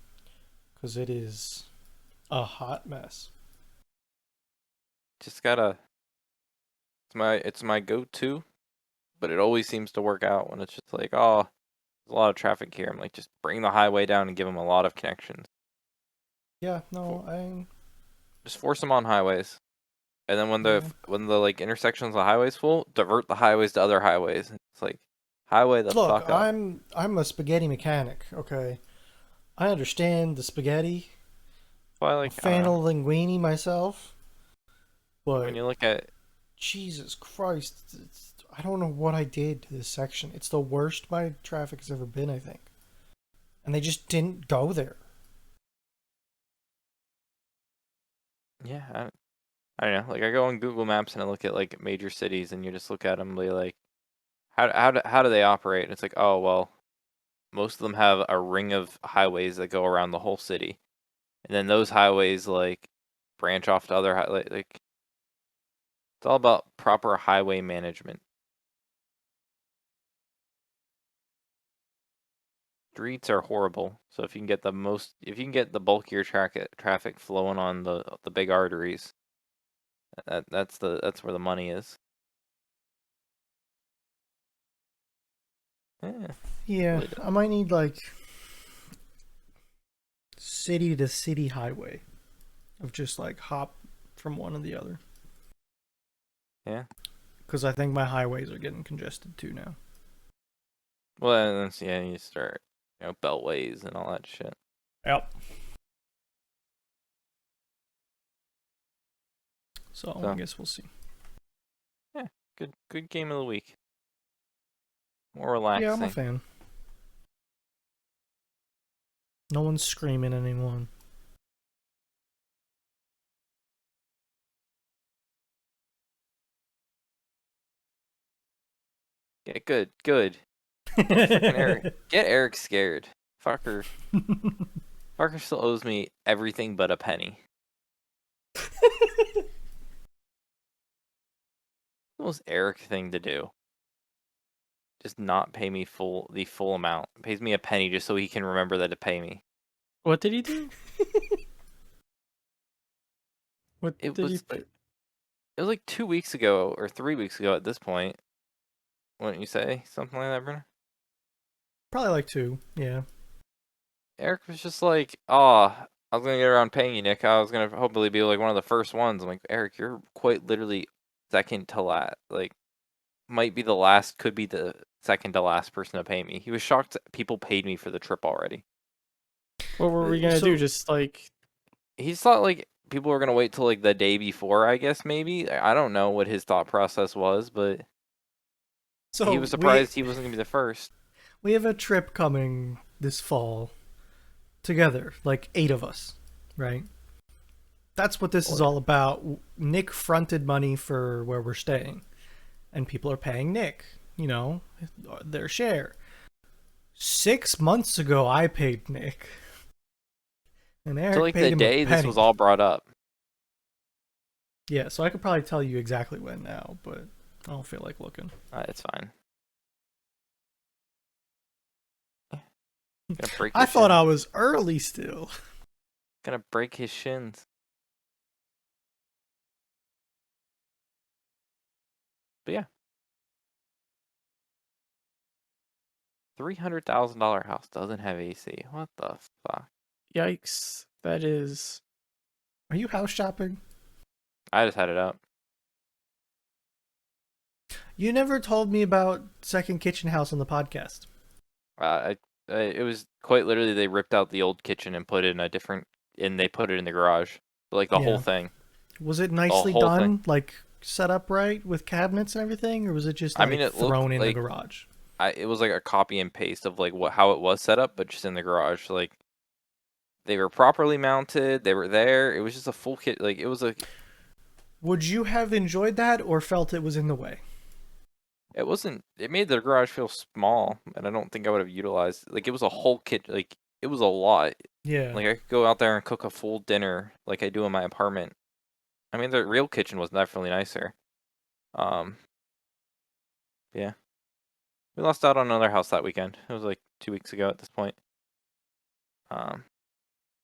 S1: because it is a hot mess.
S2: Just gotta. It's my go-to, but it always seems to work out when it's just like, oh, there's a lot of traffic here. I'm like, just bring the highway down and give them a lot of connections.
S1: Yeah,
S2: For,
S1: no, I
S2: just force them on highways. And then when the
S1: yeah.
S2: when the like intersections of the highway's full, divert the highways to other highways. It's like highway the
S1: Look,
S2: fuck up.
S1: I'm a spaghetti mechanic. Okay, I understand the spaghetti.
S2: So I
S1: I'm a
S2: like I don't
S1: fan
S2: know.
S1: of linguine myself,
S2: When
S1: but
S2: you look at
S1: Jesus Christ, I don't know what I did to this section. It's the worst my traffic has ever been, I think. And they just didn't go there.
S2: yeah, I don't know. Like I go on Google Maps and I look at like major cities and you just look at them and be like, how do they operate? And it's like, oh well, most of them have a ring of highways that go around the whole city, and then those highways like branch off to other like it's all about proper highway management. Streets are horrible. So if you can get the bulkier traffic flowing on the big arteries, that's where the money is. Yeah,
S1: Yeah,
S2: really
S1: I might need like city to city highway of just like hop from one to the other.
S2: Yeah.
S1: Because I think my highways are getting congested too now.
S2: Well, and then, yeah, you start, beltways and all that shit.
S1: Yep. So I guess we'll see.
S2: Yeah, good game of the week. More relaxing.
S1: Yeah, I'm a fan. No one's screaming at anyone.
S2: Yeah, good. Freaking Eric. Get Eric scared. Fucker still owes me everything but a penny. The most Eric thing to do. Just not pay me the full amount. Pays me a penny just so he can remember that to pay me.
S3: What did he do? What
S2: It
S3: did he
S2: was
S3: put?
S2: It was like 2 weeks ago or 3 weeks ago at this point. Wouldn't you say something like that, Brenner?
S1: Probably like 2, yeah.
S2: Eric was just like, "Oh, I was gonna get around paying you, Nick. I was gonna hopefully be like one of the first ones." I'm like, Eric, you're quite literally second to last. Like, might be the last, could be the second to last person to pay me. He was shocked that people paid me for the trip already.
S3: What were we gonna do? Just like
S2: He thought like people were gonna wait till like the day before, I guess maybe. I don't know what his thought process was, but
S1: So
S2: he was surprised he wasn't gonna be the first.
S1: we have a trip coming this fall together, like 8 of us, right? That's what this is all about. Nick fronted money for where we're staying, and people are paying Nick, their share. 6 months ago, I paid Nick, and Eric
S2: So like
S1: paid
S2: the
S1: him
S2: day
S1: a
S2: this
S1: penny.
S2: was all brought up.
S1: Yeah, so I could probably tell you exactly when now, but I don't feel like looking.
S2: It's fine. Gonna break
S1: I
S2: his
S1: thought
S2: shins.
S1: I was early still.
S2: Gonna break his shins. But yeah. $300,000 house doesn't have AC. What the fuck?
S3: yikes. That is.
S1: Are you house shopping?
S2: I just had it up.
S1: You never told me about Second Kitchen House on the podcast.
S2: It was quite literally they ripped out the old kitchen and put it in and they put it in the garage. Like the whole thing.
S1: Was it nicely
S2: whole
S1: done?
S2: thing.
S1: Like set up right with cabinets and everything, or was it just
S2: I mean, it
S1: thrown
S2: looked
S1: in the
S2: like
S1: garage?
S2: it was like a copy and paste of like how it was set up, but just in the garage. Like they were properly mounted. They were there. It was just a full kit. Like it was a.
S1: Would you have enjoyed that, or felt it was in the way?
S2: It wasn't. It made the garage feel small, and I don't think I would have utilized. Like it was a whole kit. Like it was a lot.
S1: Yeah.
S2: Like I could go out there and cook a full dinner, like I do in my apartment. I mean, the real kitchen was definitely nicer. Yeah. We lost out on another house that weekend. It was like 2 weeks ago at this point. It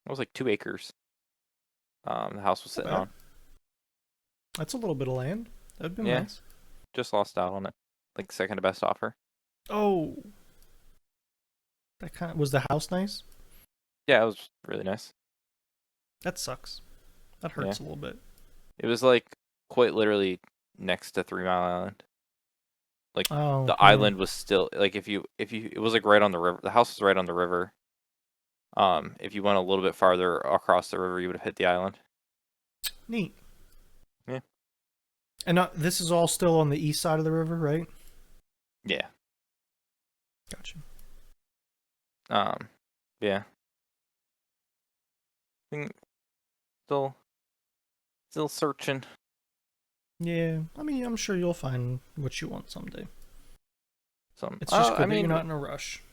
S2: was like 2 acres. The house was sitting on.
S1: That's a little bit of land. That'd be
S2: Yeah.
S1: nice.
S2: Just lost out on it. Like second to best offer.
S1: Oh. Was the house nice?
S2: Yeah, it was really nice.
S1: That sucks. That hurts a little bit.
S2: It was like quite literally next to 3 Mile Island. Like the
S1: okay.
S2: island was still like if you it was like right on the river. The house was right on the river. If you went a little bit farther across the river, you would have hit the island.
S1: Neat.
S2: Yeah.
S1: And this is all still on the east side of the river, right?
S2: Yeah.
S1: Gotcha.
S2: Yeah. I think still searching.
S1: Yeah, I mean, I'm sure you'll find what you want someday.
S2: Some.
S1: It's just good
S2: I mean,
S1: that you're not in a rush.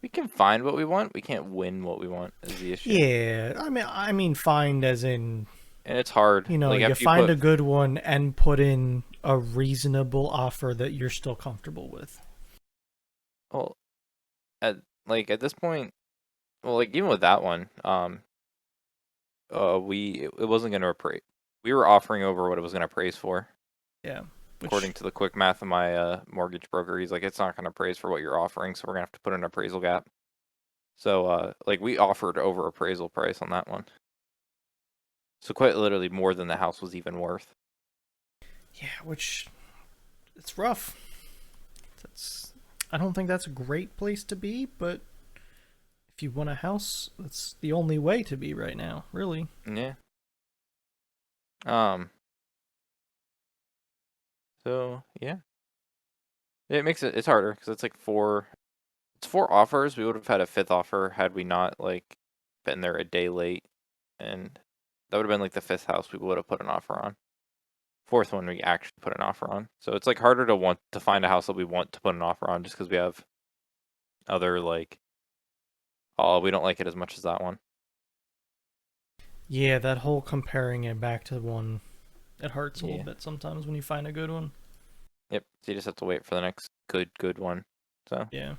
S2: We can find what we want. We can't win what we want. Is the issue?
S1: Yeah, I mean, find as in.
S2: And it's hard.
S1: Like you find a good one and put in a reasonable offer that you're still comfortable with.
S2: Well, at this point, well, like even with that one, it wasn't going to appraise. We were offering over what it was going to appraise for.
S1: Yeah.
S2: According to the quick math of my mortgage broker, he's like, it's not going to appraise for what you're offering, so we're going to have to put an appraisal gap. So like we offered over appraisal price on that one. So quite literally more than the house was even worth.
S1: Yeah, which it's rough. I don't think that's a great place to be, but if you want a house, that's the only way to be right now, really.
S2: Yeah. So yeah, it makes it's harder because it's like it's 4 offers. We would have had a 5th offer had we not like been there a day late, and that would have been like the 5th house we would have put an offer on. 4th one we actually put an offer on. So it's like harder to want to find a house that we want to put an offer on just because we have other like, oh, we don't like it as much as that one.
S1: Yeah, that whole comparing it back to one, it hurts a little
S2: Yeah.
S1: bit sometimes when you find a good one.
S2: Yep. So you just have to wait for the next good one. So
S1: Yeah.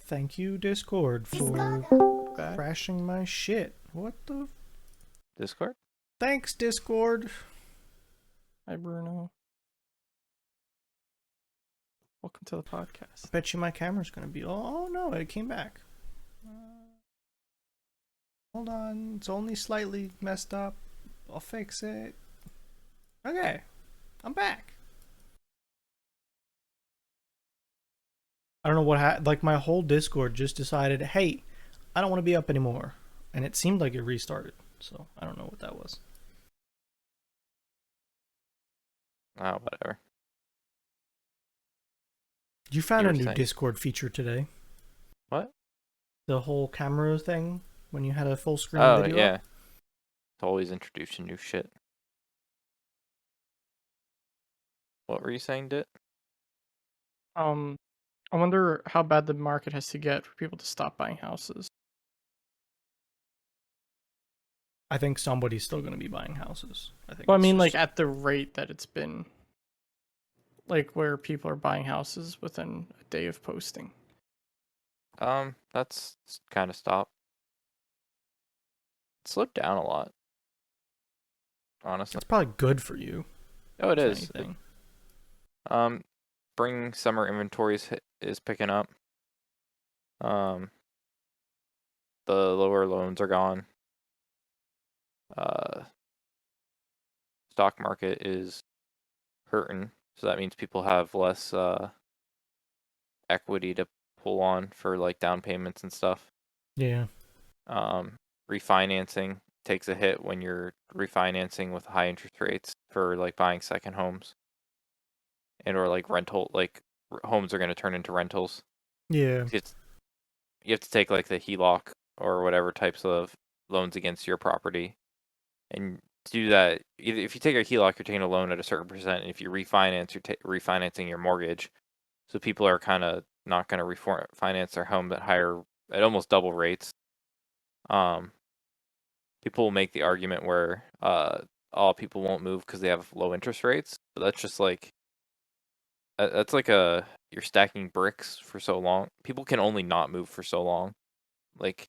S1: Thank you, Discord, for crashing my shit. What the?
S2: Discord.
S1: Thanks, Discord.
S3: Hi, Bruno. Welcome to the podcast.
S1: I bet you my camera's gonna be. Oh no, it came back. Hold on, it's only slightly messed up. I'll fix it. Okay, I'm back. I don't know what like my whole Discord just decided, hey, I don't want to be up anymore, and it seemed like it restarted. So I don't know what that was.
S2: Oh, whatever.
S1: You found
S2: You
S1: a
S2: were
S1: new
S2: saying.
S1: Discord feature today.
S2: What?
S1: The whole camera thing when you had a full screen
S2: Oh
S1: video.
S2: yeah.
S1: Up?
S2: It's always introducing new shit. What were you saying, Dit?
S3: I wonder how bad the market has to get for people to stop buying houses.
S1: I think somebody's still going to be buying houses. I think.
S3: Well, I
S1: it's
S3: mean,
S1: just-
S3: like at the rate that it's been, like where people are buying houses within a day of posting.
S2: That's kind of stopped. It slowed down a lot. Honestly.
S1: it's probably good for you.
S2: Oh, it
S1: if
S2: is.
S1: anything.
S2: Spring summer inventories is picking up. The lower loans are gone. Stock market is hurting, so that means people have less equity to pull on for like down payments and stuff.
S1: Yeah.
S2: Refinancing takes a hit when you're refinancing with high interest rates for like buying second homes, and or like rental, like homes are going to turn into rentals.
S1: Yeah.
S2: You have to take like the HELOC or whatever types of loans against your property, and to do that, either if you take a HELOC, you're taking a loan at a certain percent, and if you refinance, you're refinancing your mortgage. So people are kind of not going to refinance their home at almost double rates. People will make the argument where all people won't move because they have low interest rates, but that's just like that's like you're stacking bricks for so long. People can only not move for so long. Like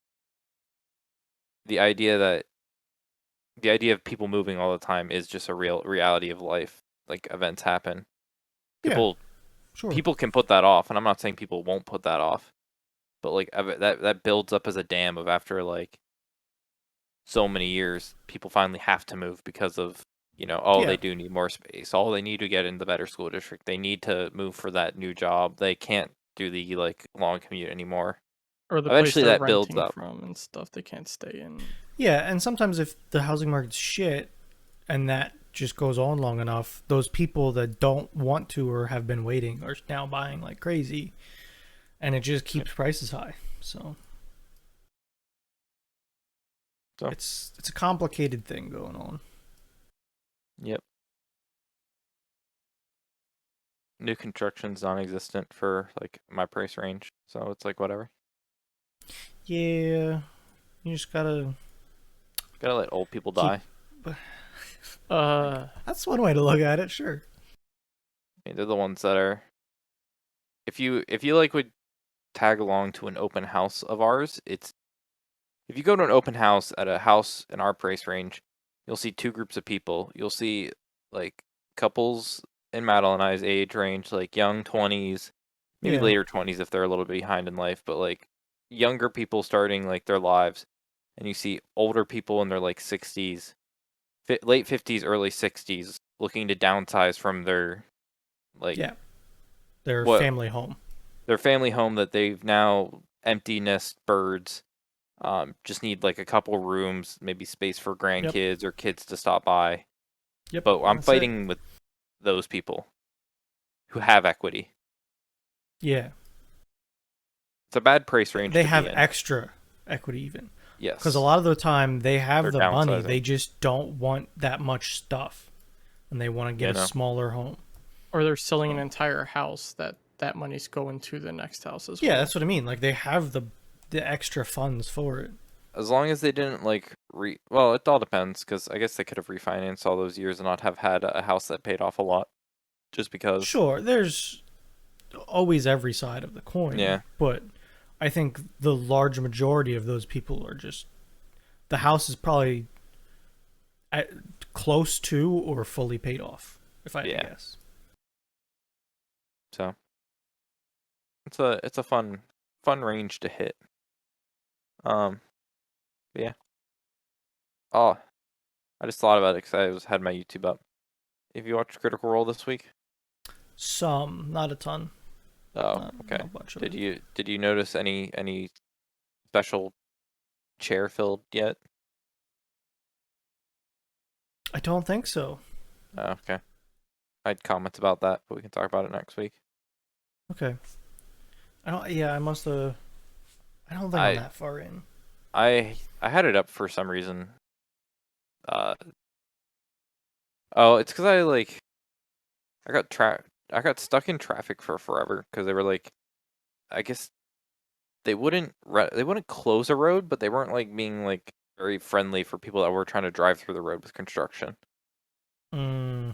S2: the idea that the idea of people moving all the time is just a real reality of life. Like events happen.
S1: Yeah. Sure.
S2: People can put that off, and I'm not saying people won't put that off, but like that builds up as a dam of after like so many years, people finally have to move because of
S1: Yeah.
S2: they do need more space. Oh, they need to get in the better school district. They need to move for that new job. They can't do the like long commute anymore.
S3: Or the place
S2: Eventually,
S3: they're
S2: that builds
S3: renting
S2: up.
S3: from and stuff they can't stay in.
S1: Yeah, and sometimes if the housing market's shit and that just goes on long enough, those people that don't want to or have been waiting are now buying like crazy, and it just keeps prices high. So it's a complicated thing going on.
S2: Yep. New construction's non-existent for like my price range, so it's like whatever.
S1: Yeah, you just gotta
S2: Let old people die.
S1: That's one way to look at it. Sure.
S2: I mean, they're the ones that are. If you like would tag along to an open house of ours, if you go to an open house at a house in our price range, you'll see 2 groups of people. You'll see like couples in Madeline and I's age range, like young 20s, maybe
S1: Yeah.
S2: later 20s if they're a little bit behind in life, but like younger people starting like their lives, and you see older people in their like 60s, late 50s, early 60s, looking to downsize from their like
S1: Yeah. Their
S2: what
S1: family home.
S2: their family home that they've now empty nest birds. Just need like a couple rooms, maybe space for
S1: Yep.
S2: grandkids or kids to stop by.
S1: Yep.
S2: But I'm
S1: That's it.
S2: fighting with those people who have equity.
S1: Yeah.
S2: It's a bad price range
S1: They
S2: to
S1: have
S2: be in.
S1: extra equity even.
S2: Yes.
S1: Because a lot of the time they have
S2: They're
S1: the money,
S2: downsizing.
S1: they just don't want that much stuff, and they want to get
S2: You know.
S1: a smaller home.
S3: Or they're selling an entire house that money's going to the next house as well.
S1: Yeah, that's what I mean. Like they have the extra funds for it.
S2: As long as they didn't like well, it all depends because I guess they could have refinanced all those years and not have had a house that paid off a lot, just because.
S1: Sure, there's always every side of the coin.
S2: Yeah.
S1: But I think the large majority of those people are just the house is probably close to or fully paid off, if I had to guess.
S2: So it's a fun range to hit. But yeah. Oh, I just thought about it because I had my YouTube up. Have you watched Critical Role this week?
S1: Some, not a ton.
S2: Oh,
S1: Not
S2: okay.
S1: a bunch of
S2: Did
S1: it.
S2: you notice any special chair filled yet?
S1: I don't think so.
S2: Oh, okay. I had comments about that, but we can talk about it next week.
S1: Okay. I don't. Yeah, I must have. I don't think I'm that far in.
S2: I had it up for some reason. Oh, it's because I got stuck in traffic for forever because they were like, I guess they wouldn't close a road, but they weren't like being like very friendly for people that were trying to drive through the road with construction.
S1: Mm,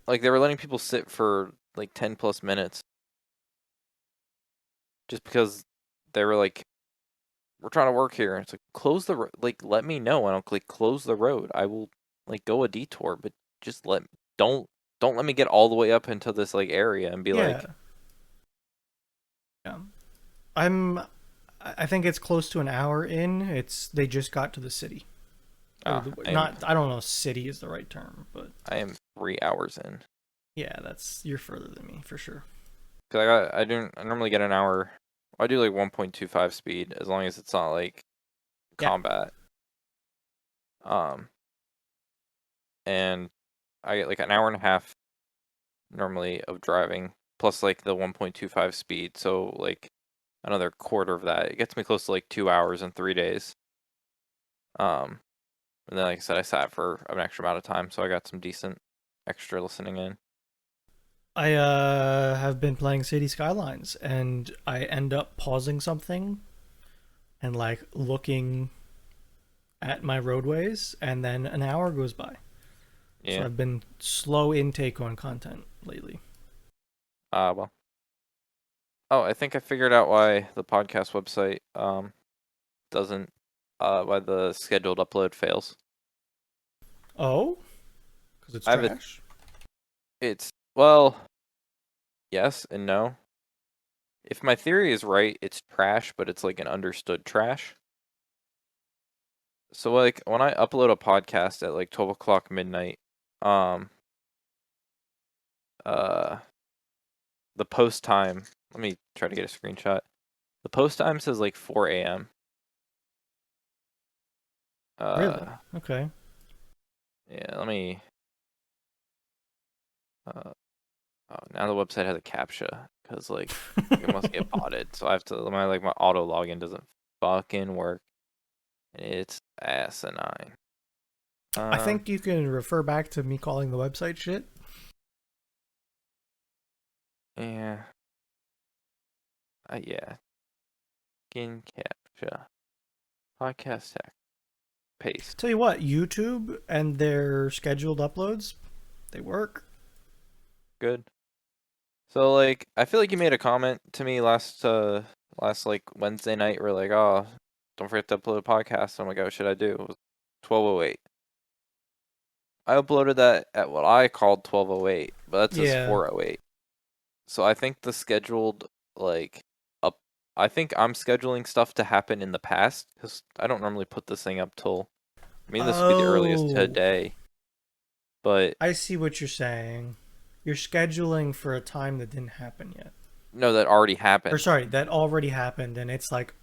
S2: Like they were letting people sit for like 10 plus minutes just because they were like, we're trying to work here. It's like close the like let me know. I don't like close the road. I will like go a detour, but just don't let me get all the way up into this like area and be like,
S1: yeah. I think it's close to an hour in. They just got to the city. I don't know if city is the right term, but
S2: I am 3 hours in.
S1: Yeah, you're further than me for sure.
S2: Cause I normally get an hour. I do like 1.25 speed as long as it's not like combat. And I get like an hour and a half normally of driving plus like the 1.25 speed. So like another quarter of that. It gets me close to like 2 hours in 3 days. And then like I said, I sat for an extra amount of time, so I got some decent extra listening in.
S1: I have been playing City Skylines, and I end up pausing something and like looking at my roadways, and then an hour goes by.
S2: Yeah.
S1: So I've been slow intake on content lately.
S2: Well. Oh, I think I figured out why the podcast website doesn't why the scheduled upload fails.
S1: Oh? Because it's
S2: I have
S1: trash?
S2: It's well, yes and no. If my theory is right, it's trash, but it's like an understood trash. So like when I upload a podcast at like 12 o'clock midnight, the post time, let me try to get a screenshot. The post time says like 4 a.m.
S1: Really? Okay.
S2: Yeah, let me oh, now the website has a CAPTCHA because like it must get botted. So I have to my auto login doesn't fucking work. It's asinine.
S1: I think you can refer back to me calling the website shit.
S2: Yeah. Yeah. Skin CAPTCHA. Podcast tech. Paste.
S1: Tell you what, YouTube and their scheduled uploads, they work.
S2: Good. So like I feel like you made a comment to me last like Wednesday night where like, oh, don't forget to upload a podcast. I'm like, oh, what should I do? It was 12:08. I uploaded that at what I called 12:08, but that says
S1: Yeah.
S2: 4:08. So I think the scheduled like up. I think I'm scheduling stuff to happen in the past because I don't normally put this thing up till. I mean, this would be the earliest
S1: Oh,
S2: today, but
S1: I see what you're saying. You're scheduling for a time that didn't happen yet.
S2: no, that already
S1: Or
S2: happened.
S1: sorry, that already happened, and it's like,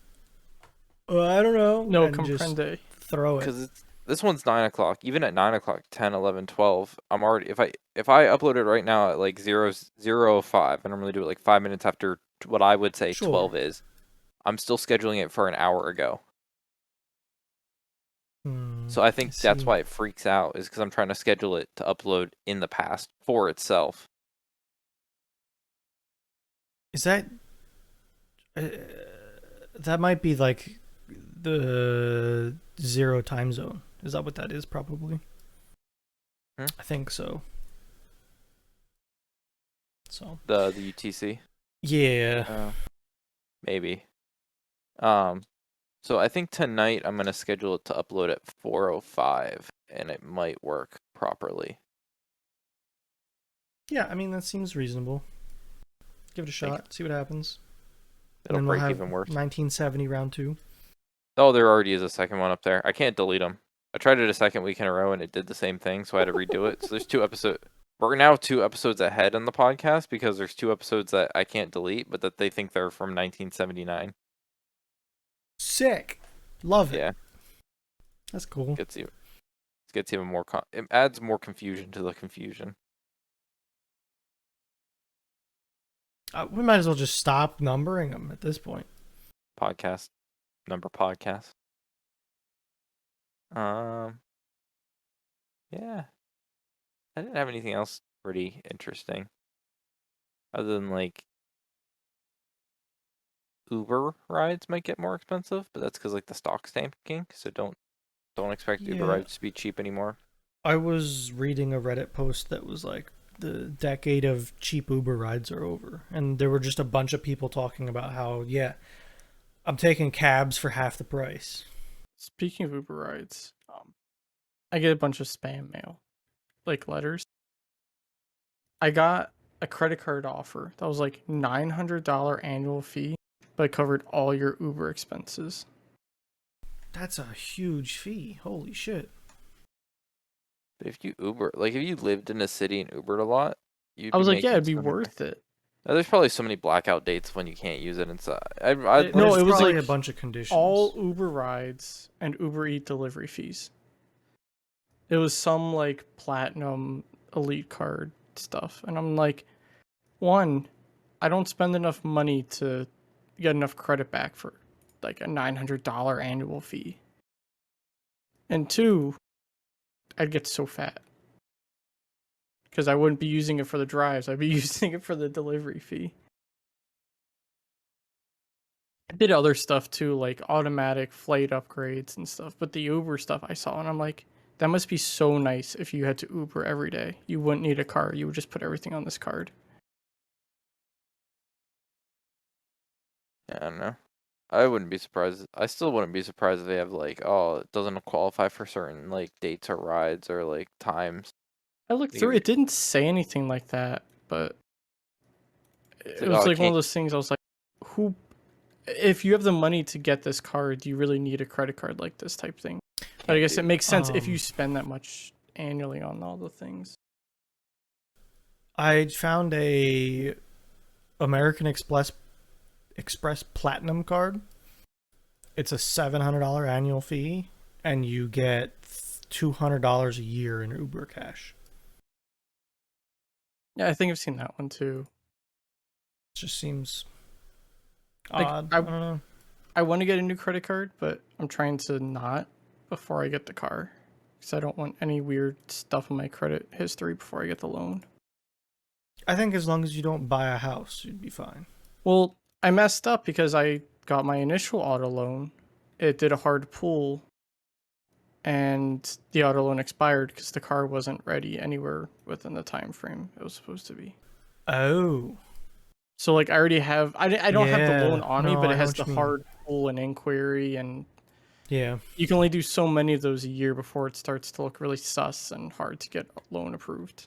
S1: I don't know,
S3: No
S1: and just
S3: comprende.
S1: throw it.
S2: Because this one's 9 o'clock. Even at 9 o'clock, 10, 11, 12, I'm already if I upload it right now at like 0:05, I normally do it like 5 minutes after what I would say
S1: Sure.
S2: 12 is. I'm still scheduling it for an hour ago. So I think that's
S1: see.
S2: why it freaks out, is because I'm trying to schedule it to upload in the past for itself.
S1: Is that that might be like the 0 time zone? Is that what that is? Probably. I think so. So
S2: The UTC.
S1: yeah,
S2: Maybe. So I think tonight I'm gonna schedule it to upload at 4:05, and it might work properly.
S1: yeah. I mean that seems reasonable. Give it a
S2: Think
S1: shot. See what happens.
S2: it'll
S1: And then we'll
S2: break
S1: have
S2: even worse.
S1: 1970 round 2.
S2: Oh, there already is a second one up there. I can't delete them. I tried it a second week in a row and it did the same thing, so I had to redo it. So there's 2 episodes. We're now 2 episodes ahead on the podcast because there's 2 episodes that I can't delete, but that they think they're from 1979.
S1: Sick. Love it.
S2: Yeah,
S1: That's cool.
S2: gets even more. It adds more confusion to the confusion.
S1: We might as well just stop numbering them at this point.
S2: Podcast podcast. Yeah, I didn't have anything else pretty interesting, other than like Uber rides might get more expensive, but that's because like the stock's tanking. So don't expect Uber
S1: Yeah.
S2: rides to be cheap anymore.
S1: I was reading a Reddit post that was like, the decade of cheap Uber rides are over. And there were just a bunch of people talking about how, yeah, I'm taking cabs for half the price.
S3: Speaking of Uber rides, I get a bunch of spam mail, like letters. I got a credit card offer that was like $900 annual fee, but it covered all your Uber expenses.
S1: That's a huge fee. Holy shit.
S2: But if you Uber, like if you lived in a city and Ubered a lot, you'd
S3: I was
S2: be
S3: like, yeah,
S2: making
S3: it'd be
S2: so many-
S3: worth it.
S2: Now, there's probably so many blackout dates when you can't use it inside.
S1: No,
S3: it
S1: it
S3: was
S1: was
S3: like
S1: a bunch of conditions.
S3: All Uber rides and Uber Eat delivery fees. It was some like platinum elite card stuff. And I'm like, one, I don't spend enough money to get enough credit back for like a $900 annual fee. And two, I'd get so fat. Because I wouldn't be using it for the drives, I'd be using it for the delivery fee. I did other stuff too, like automatic flight upgrades and stuff. But the Uber stuff I saw, and I'm like, that must be so nice if you had to Uber every day. You wouldn't need a car. You would just put everything on this card.
S2: Yeah, I don't know. I wouldn't be surprised. I still wouldn't be surprised if they have like, oh, it doesn't qualify for certain like dates or rides or like times.
S3: I looked
S2: They
S3: through
S2: give
S3: it, didn't say anything like that, but it
S2: like,
S3: was
S2: oh, I
S3: like one of
S2: can't-
S3: those things I was like, who, if you have the money to get this card, do you really need a credit card like this type thing? But I guess it makes sense if you spend that much annually on all the things.
S1: I found a American Express Platinum card. It's a $700 annual fee, and you get $200 a year in Uber cash.
S3: Yeah, I think I've seen that one too.
S1: It just seems
S3: Like,
S1: odd. I don't know.
S3: I want to get a new credit card, but I'm trying to not before I get the car. Because I don't want any weird stuff in my credit history before I get the loan.
S1: I think as long as you don't buy a house, you'd be fine.
S3: Well, I messed up because I got my initial auto loan. It did a hard pull, and the auto loan expired because the car wasn't ready anywhere within the time frame it was supposed to be.
S1: Oh.
S3: So like I don't have the
S1: Yeah,
S3: loan on me,
S1: no,
S3: but
S1: I
S3: it
S1: know
S3: has
S1: what
S3: the
S1: you mean.
S3: hard pull and inquiry and
S1: Yeah.
S3: You can only do so many of those a year before it starts to look really sus and hard to get loan approved.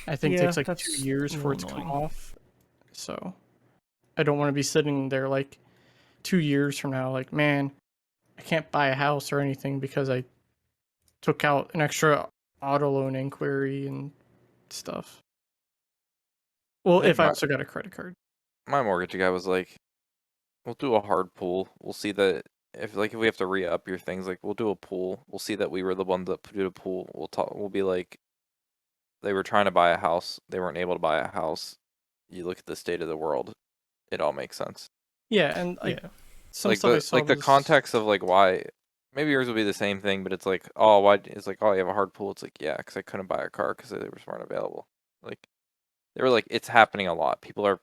S3: I think it
S1: Yeah,
S3: takes like 2
S1: that's
S3: years
S1: a
S3: for
S1: little
S3: it to come
S1: annoying.
S3: off. So I don't want to be sitting there like 2 years from now, like, man, I can't buy a house or anything because I took out an extra auto loan inquiry and stuff. Well,
S2: I think
S3: if I also got a credit card.
S2: my mortgage guy was like, "We'll do a hard pull. We'll see that if we have to re-up your things, like we'll do a pool. We'll see that we were the one that did a pool. We'll talk. We'll be like, they were trying to buy a house. They weren't able to buy a house. You look at the state of the world. It all makes sense.
S3: Yeah, and like
S1: Yeah.
S3: some stuff I saw
S2: Like the
S3: was
S2: context of like why maybe yours will be the same thing, but it's like, oh, why? It's like, oh, you have a hard pull. It's like, yeah, because I couldn't buy a car because they weren't available. Like they were like, it's happening a lot. People are,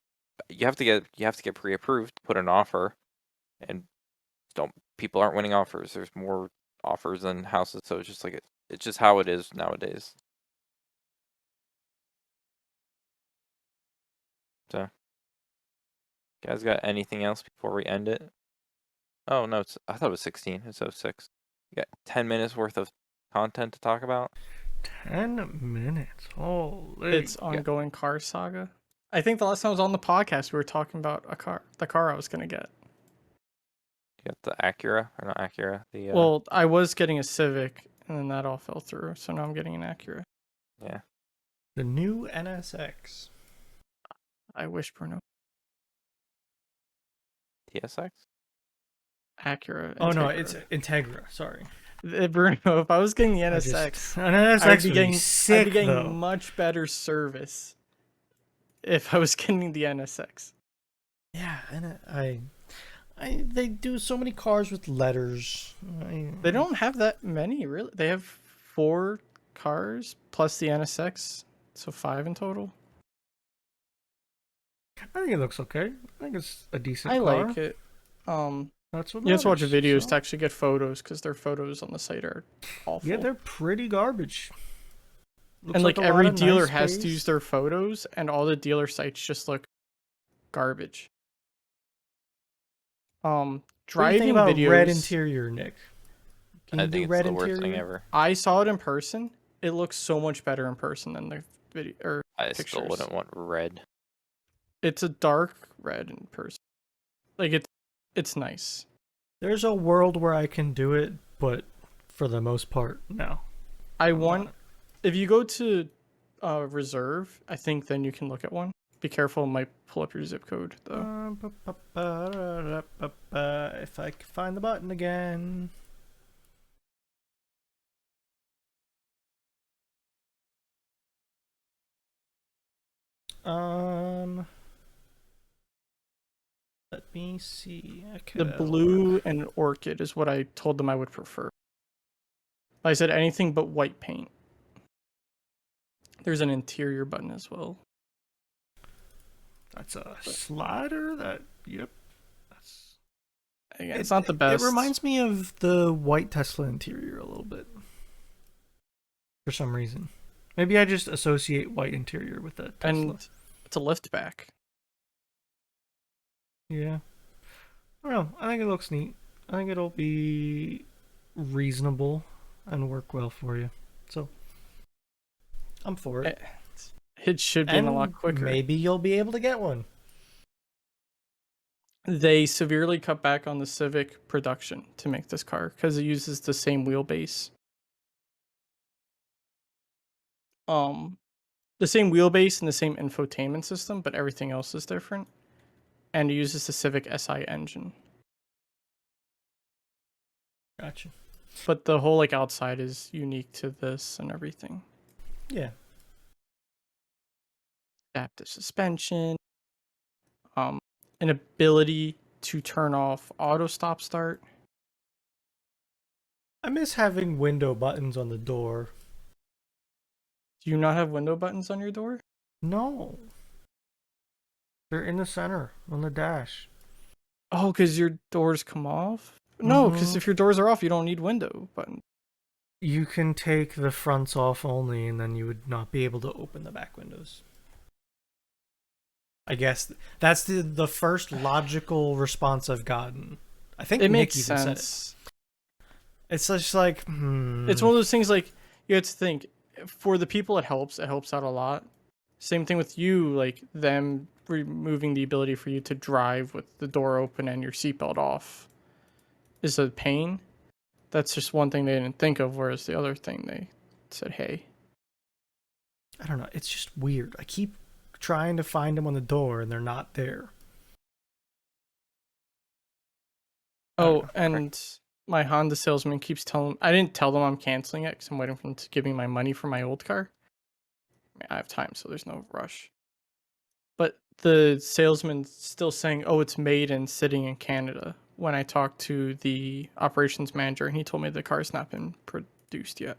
S2: you have to get pre-approved, put an offer, and don't people aren't winning offers. There's more offers than houses, so it's just like it's just how it is nowadays. So, you guys got anything else before we end it? Oh no, I thought it was 16. It's 06. You got 10 minutes worth of content to talk about.
S1: 10 minutes. Holy.
S3: its ongoing car saga. I think the last time I was on the podcast, we were talking about the car I was gonna get.
S2: You got the Acura or not Acura? The
S3: Well, I was getting a Civic, and then that all fell through. So now I'm getting an Acura.
S2: yeah.
S1: The new NSX.
S3: I wish, Bruno.
S2: TSX.
S3: Acura.
S1: Oh no,
S3: Integra.
S1: it's Integra. Sorry.
S3: Bruno. If I was getting the
S1: I
S3: NSX,
S1: just, an NSX
S3: I'd be
S1: would
S3: getting
S1: be sick
S3: I'd be getting
S1: though.
S3: much better service if I was getting the NSX.
S1: Yeah, and they do so many cars with letters.
S3: They don't have that many, really. They have 4 cars plus the NSX, so 5 in total.
S1: I think it looks okay. I think it's a decent
S3: I
S1: car.
S3: like it.
S1: That's what
S3: You have to watch
S1: matters,
S3: videos
S1: so.
S3: to actually get photos because their photos on the site are awful.
S1: Yeah, they're pretty garbage. Looks
S3: and like
S1: a lot
S3: every
S1: of
S3: dealer
S1: nice
S3: has
S1: space.
S3: to use their photos, and all the dealer sites just look garbage.
S1: What do you
S3: Driving
S1: think about
S3: videos.
S1: red interior, Nick? Can you
S2: I
S1: do
S2: think it's
S1: red
S2: the
S1: interior?
S2: worst thing ever.
S3: I saw it in person. It looks so much better in person than the video or
S2: I
S3: pictures.
S2: still wouldn't want red.
S3: It's a dark red in person. Like it's nice.
S1: There's a world where I can do it, but for the most part, no.
S3: I want if you go to reserve, I think then you can look at one. Be careful, it might pull up your zip code though.
S1: If I can find the button again. Let me see. Okay,
S3: The blue and orchid is what I told them I would prefer. I said anything but white paint. There's an interior button as well.
S1: That's a slider. Yep. That's.
S3: Again, it's not the best.
S1: It reminds me of the white Tesla interior a little bit. For some reason. Maybe I just associate white interior with the Tesla.
S3: And it's a lift back.
S1: Yeah. I don't know. I think it looks neat. I think it'll be reasonable and work well for you. So, I'm for it.
S3: It should be a lot quicker.
S1: Maybe you'll be able to get one.
S3: They severely cut back on the Civic production to make this car because it uses the same wheelbase. The same wheelbase and the same infotainment system, but everything else is different. And it uses the Civic Si engine.
S1: Gotcha.
S3: But the whole outside is unique to this and everything.
S1: Yeah.
S3: Adaptive suspension. An ability to turn off auto stop start.
S1: I miss having window buttons on the door.
S3: Do you not have window buttons on your door?
S1: No. They're in the center on the dash.
S3: Oh, because your doors come off? No, because if your doors are off, you don't need window buttons.
S1: You can take the fronts off only, and then you would not be able to open the back windows. I guess that's the first logical response I've gotten. I think
S3: It
S1: Nick
S3: makes
S1: even said it.
S3: sense.
S1: It's just like,
S3: It's one of those things like you have to think for the people it helps out a lot. Same thing with you, like them removing the ability for you to drive with the door open and your seatbelt off is a pain. That's just one thing they didn't think of, whereas the other thing they said, hey.
S1: I don't know. It's just weird. I keep trying to find them on the door and they're not there. I don't
S3: Oh,
S1: know.
S3: and my Honda salesman keeps telling I didn't tell them I'm canceling it because I'm waiting for them to give me my money for my old car. I have time, so there's no rush. But the salesman's still saying, oh, it's made and sitting in Canada. When I talked to the operations manager, and he told me the car's not been produced yet.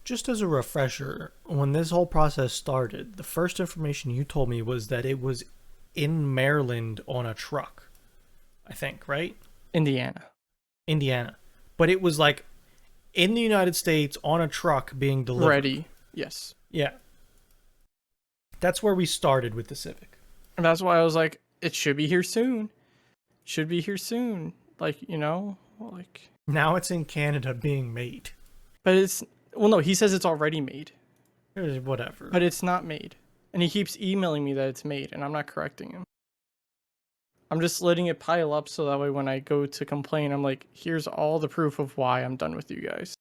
S1: Just as a refresher, when this whole process started, the first information you told me was that it was in Maryland on a truck. I think, right?
S3: Indiana.
S1: Indiana. But it was like in the United States on a truck being delivered.
S3: Ready. Yes.
S1: Yeah. That's where we started with the Civic.
S3: And that's why I was like, it should be here soon. Should be here soon. Like, like.
S1: Now it's in Canada being made.
S3: But it's, well, no, he says it's already made.
S1: Whatever.
S3: But it's not made. And he keeps emailing me that it's made, and I'm not correcting him. I'm just letting it pile up so that way when I go to complain, I'm like, here's all the proof of why I'm done with you guys.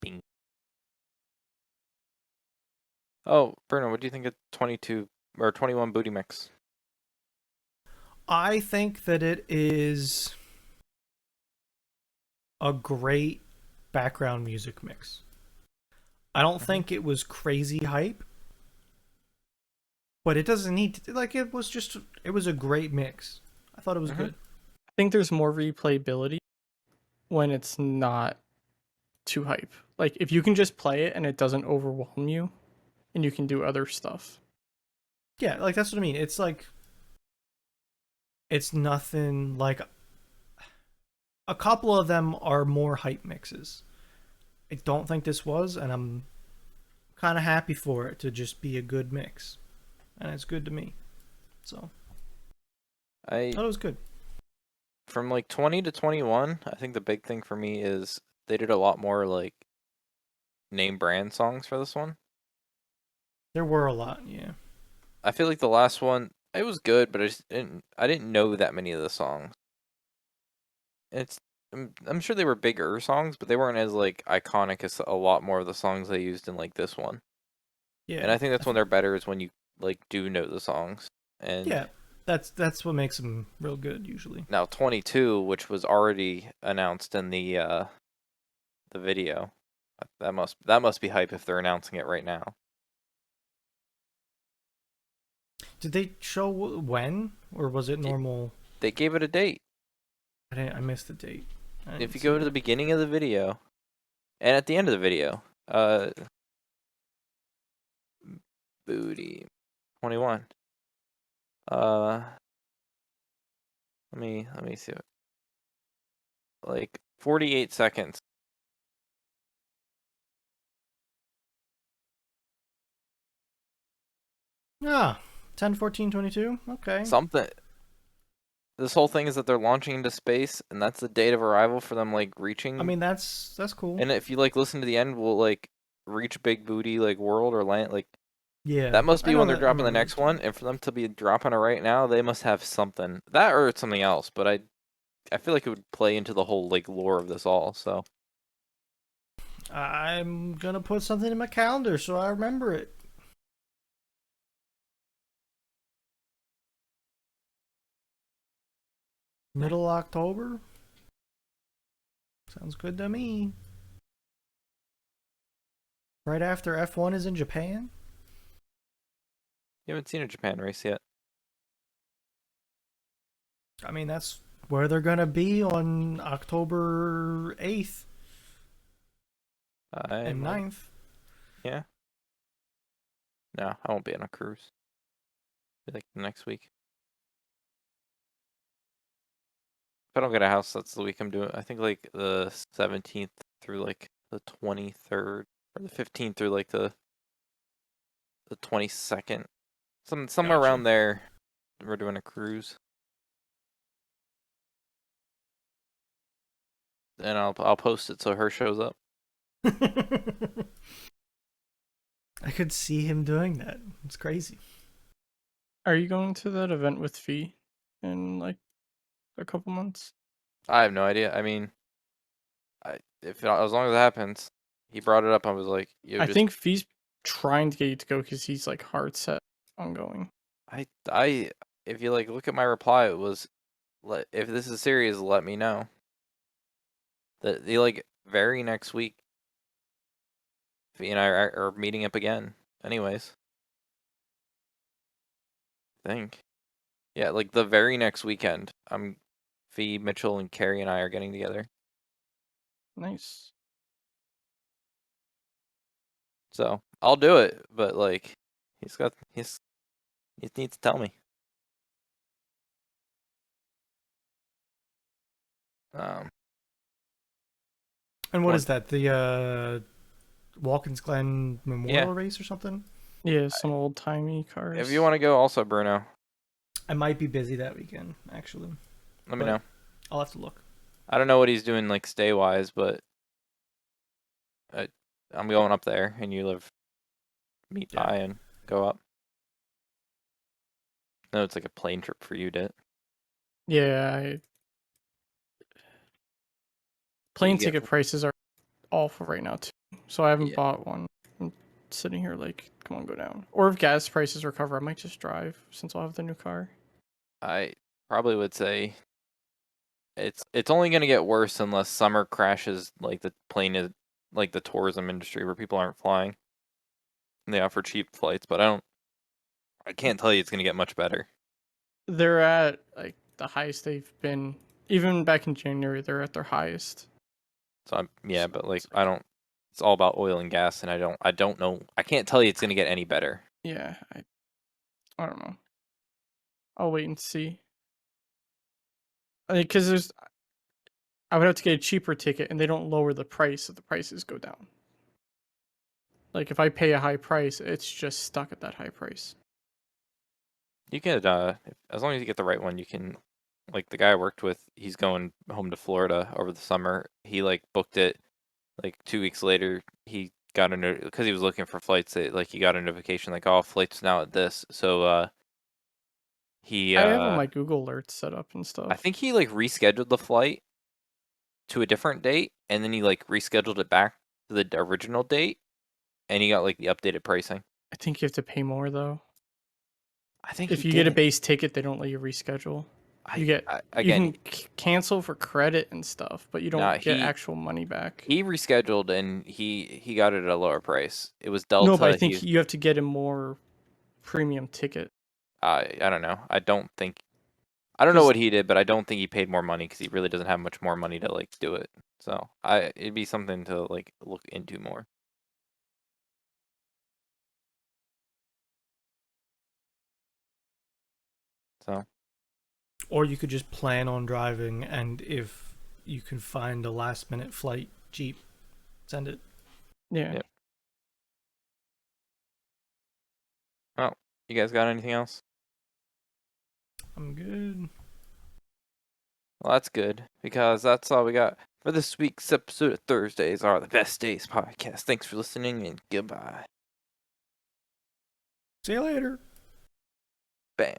S2: Bing. Oh, Bruno, what do you think of 22 or 21 Booty Mix?
S1: I think that it is a great background music mix. I don't think it was crazy hype, but it doesn't need to, like, it was a great mix. I thought it was good.
S3: I think there's more replayability when it's not too hype. Like, if you can just play it and it doesn't overwhelm you, and you can do other stuff.
S1: Yeah, like, that's what I mean. It's like, it's nothing like, a couple of them are more hype mixes. I don't think this was, and I'm kind of happy for it to just be a good mix. And it's good to me. So,
S2: I
S1: thought it was good.
S2: From like 20 to 21, I think the big thing for me is they did a lot more like name brand songs for this one.
S1: There were a lot, yeah.
S2: I feel like the last one, it was good, but I didn't know that many of the songs. I'm sure they were bigger songs, but they weren't as like iconic as a lot more of the songs they used in like this one.
S1: Yeah.
S2: And I think that's when they're better, is when you like do know the songs. And
S1: yeah, that's what makes them real good usually.
S2: now 22, which was already announced in the video, that must be hype if they're announcing it right now.
S1: Did they show when, or was it normal?
S2: They gave it a date.
S1: I missed the date.
S2: If you go to the beginning of the video, and at the end of the video, Booty 21. Let me see it. Like 48 seconds.
S1: Ah, 10, 14, 22? Okay.
S2: Something. This whole thing is that they're launching into space, and that's the date of arrival for them, like reaching.
S1: I mean, that's cool.
S2: And if you like listen to the end, we'll like reach Big Booty like world or land. Like,
S1: yeah,
S2: that must be when they're
S1: I
S2: dropping the
S1: remember
S2: next one. And for them to be dropping it right now, they must have something, that or it's something else. But I feel like it would play into the whole like lore of this all. So
S1: I'm gonna put something in my calendar so I remember it. Middle October? Sounds good to me. Right after F1 is in Japan?
S2: you haven't seen a Japan race yet.
S1: I mean, that's where they're gonna be on October 8th and 9th.
S2: Yeah. No, I won't be on a cruise. Be like next week. If I don't get a house, that's the week I'm doing. I think like the 17th through like the 23rd, or the 15th through like the 22nd. somewhere
S1: Gotcha.
S2: around there. We're doing a cruise, and I'll post it so her shows up.
S1: I could see him doing that. It's crazy.
S3: Are you going to that event with Fee in like a couple months?
S2: I have no idea. I mean, if as long as it happens, he brought it up. I was like,
S3: I
S2: just
S3: think Fee's trying to get you to go because he's like hard set on going.
S2: I if you like look at my reply, it was if this is serious, let me know. The like very next week, Fee and I are meeting up again. Anyways, I think. Yeah, like the very next weekend, Fee, Mitchell, and Carrie and I are getting together.
S3: Nice.
S2: So I'll do it, but like he needs to tell me. Um,
S1: And what
S2: one,
S1: is that? The Watkins Glen Memorial
S2: yeah.
S1: Race or something?
S3: Yeah, some old timey cars.
S2: If you want to go, also Bruno,
S1: I might be busy that weekend, actually.
S2: let me
S1: But
S2: know.
S1: I'll have to look.
S2: I don't know what he's doing like stay wise, but I'm going up there, and you meet
S1: Yeah.
S2: by and go up. No, it's like a plane trip for you, Dit.
S3: Yeah,
S2: But
S3: plane
S2: you get
S3: ticket prices are awful right now too. So I haven't
S2: yeah.
S3: bought one. I'm sitting here like, come on, go down. Or if gas prices recover, I might just drive since I'll have the new car.
S2: I probably would say it's only gonna get worse unless summer crashes like the plane is like the tourism industry where people aren't flying. And they offer cheap flights, but I can't tell you it's gonna get much better.
S3: They're at like the highest they've been. Even back in January, they're at their highest.
S2: So yeah,
S3: So
S2: but like
S3: it's
S2: I
S3: like,
S2: don't. It's all about oil and gas, and I don't know. I can't tell you it's gonna get any better.
S3: yeah, I don't know. I'll wait and see. Because I would have to get a cheaper ticket, and they don't lower the price, so the prices go down. Like if I pay a high price, it's just stuck at that high price.
S2: You can as long as you get the right one, you can. Like the guy I worked with, he's going home to Florida over the summer. He like booked it like 2 weeks later. He got a because he was looking for flights. Like he got a notification like, oh, flights now at this. So he
S3: I have all my Google alerts set up and
S2: I
S3: stuff.
S2: think he like rescheduled the flight to a different date, and then he like rescheduled it back to the original date, and he got like the updated pricing.
S3: I think you have to pay more though.
S2: I think he
S3: If you get a
S2: didn't.
S3: base ticket, they don't let you reschedule. You
S2: Again,
S3: can cancel for credit and stuff, but you
S2: nah,
S3: don't get actual money back.
S2: he rescheduled and he got it at a lower price. It was
S3: No, but I
S2: Delta.
S3: think you have to get a more premium ticket.
S2: I don't know. I don't know
S3: Because
S2: what he did, but I don't think he paid more money because he really doesn't have much more money to like do it. So it'd be something to like look into more. So
S1: Or you could just plan on driving, and if you can find a last minute flight cheap, send it.
S3: yeah,
S2: yep. Oh, you guys got anything else?
S1: I'm good.
S2: Well, that's good because that's all we got for this week's episode of Thursdays Are the Best Days podcast. Thanks for listening and goodbye.
S1: See you later.
S2: Bam.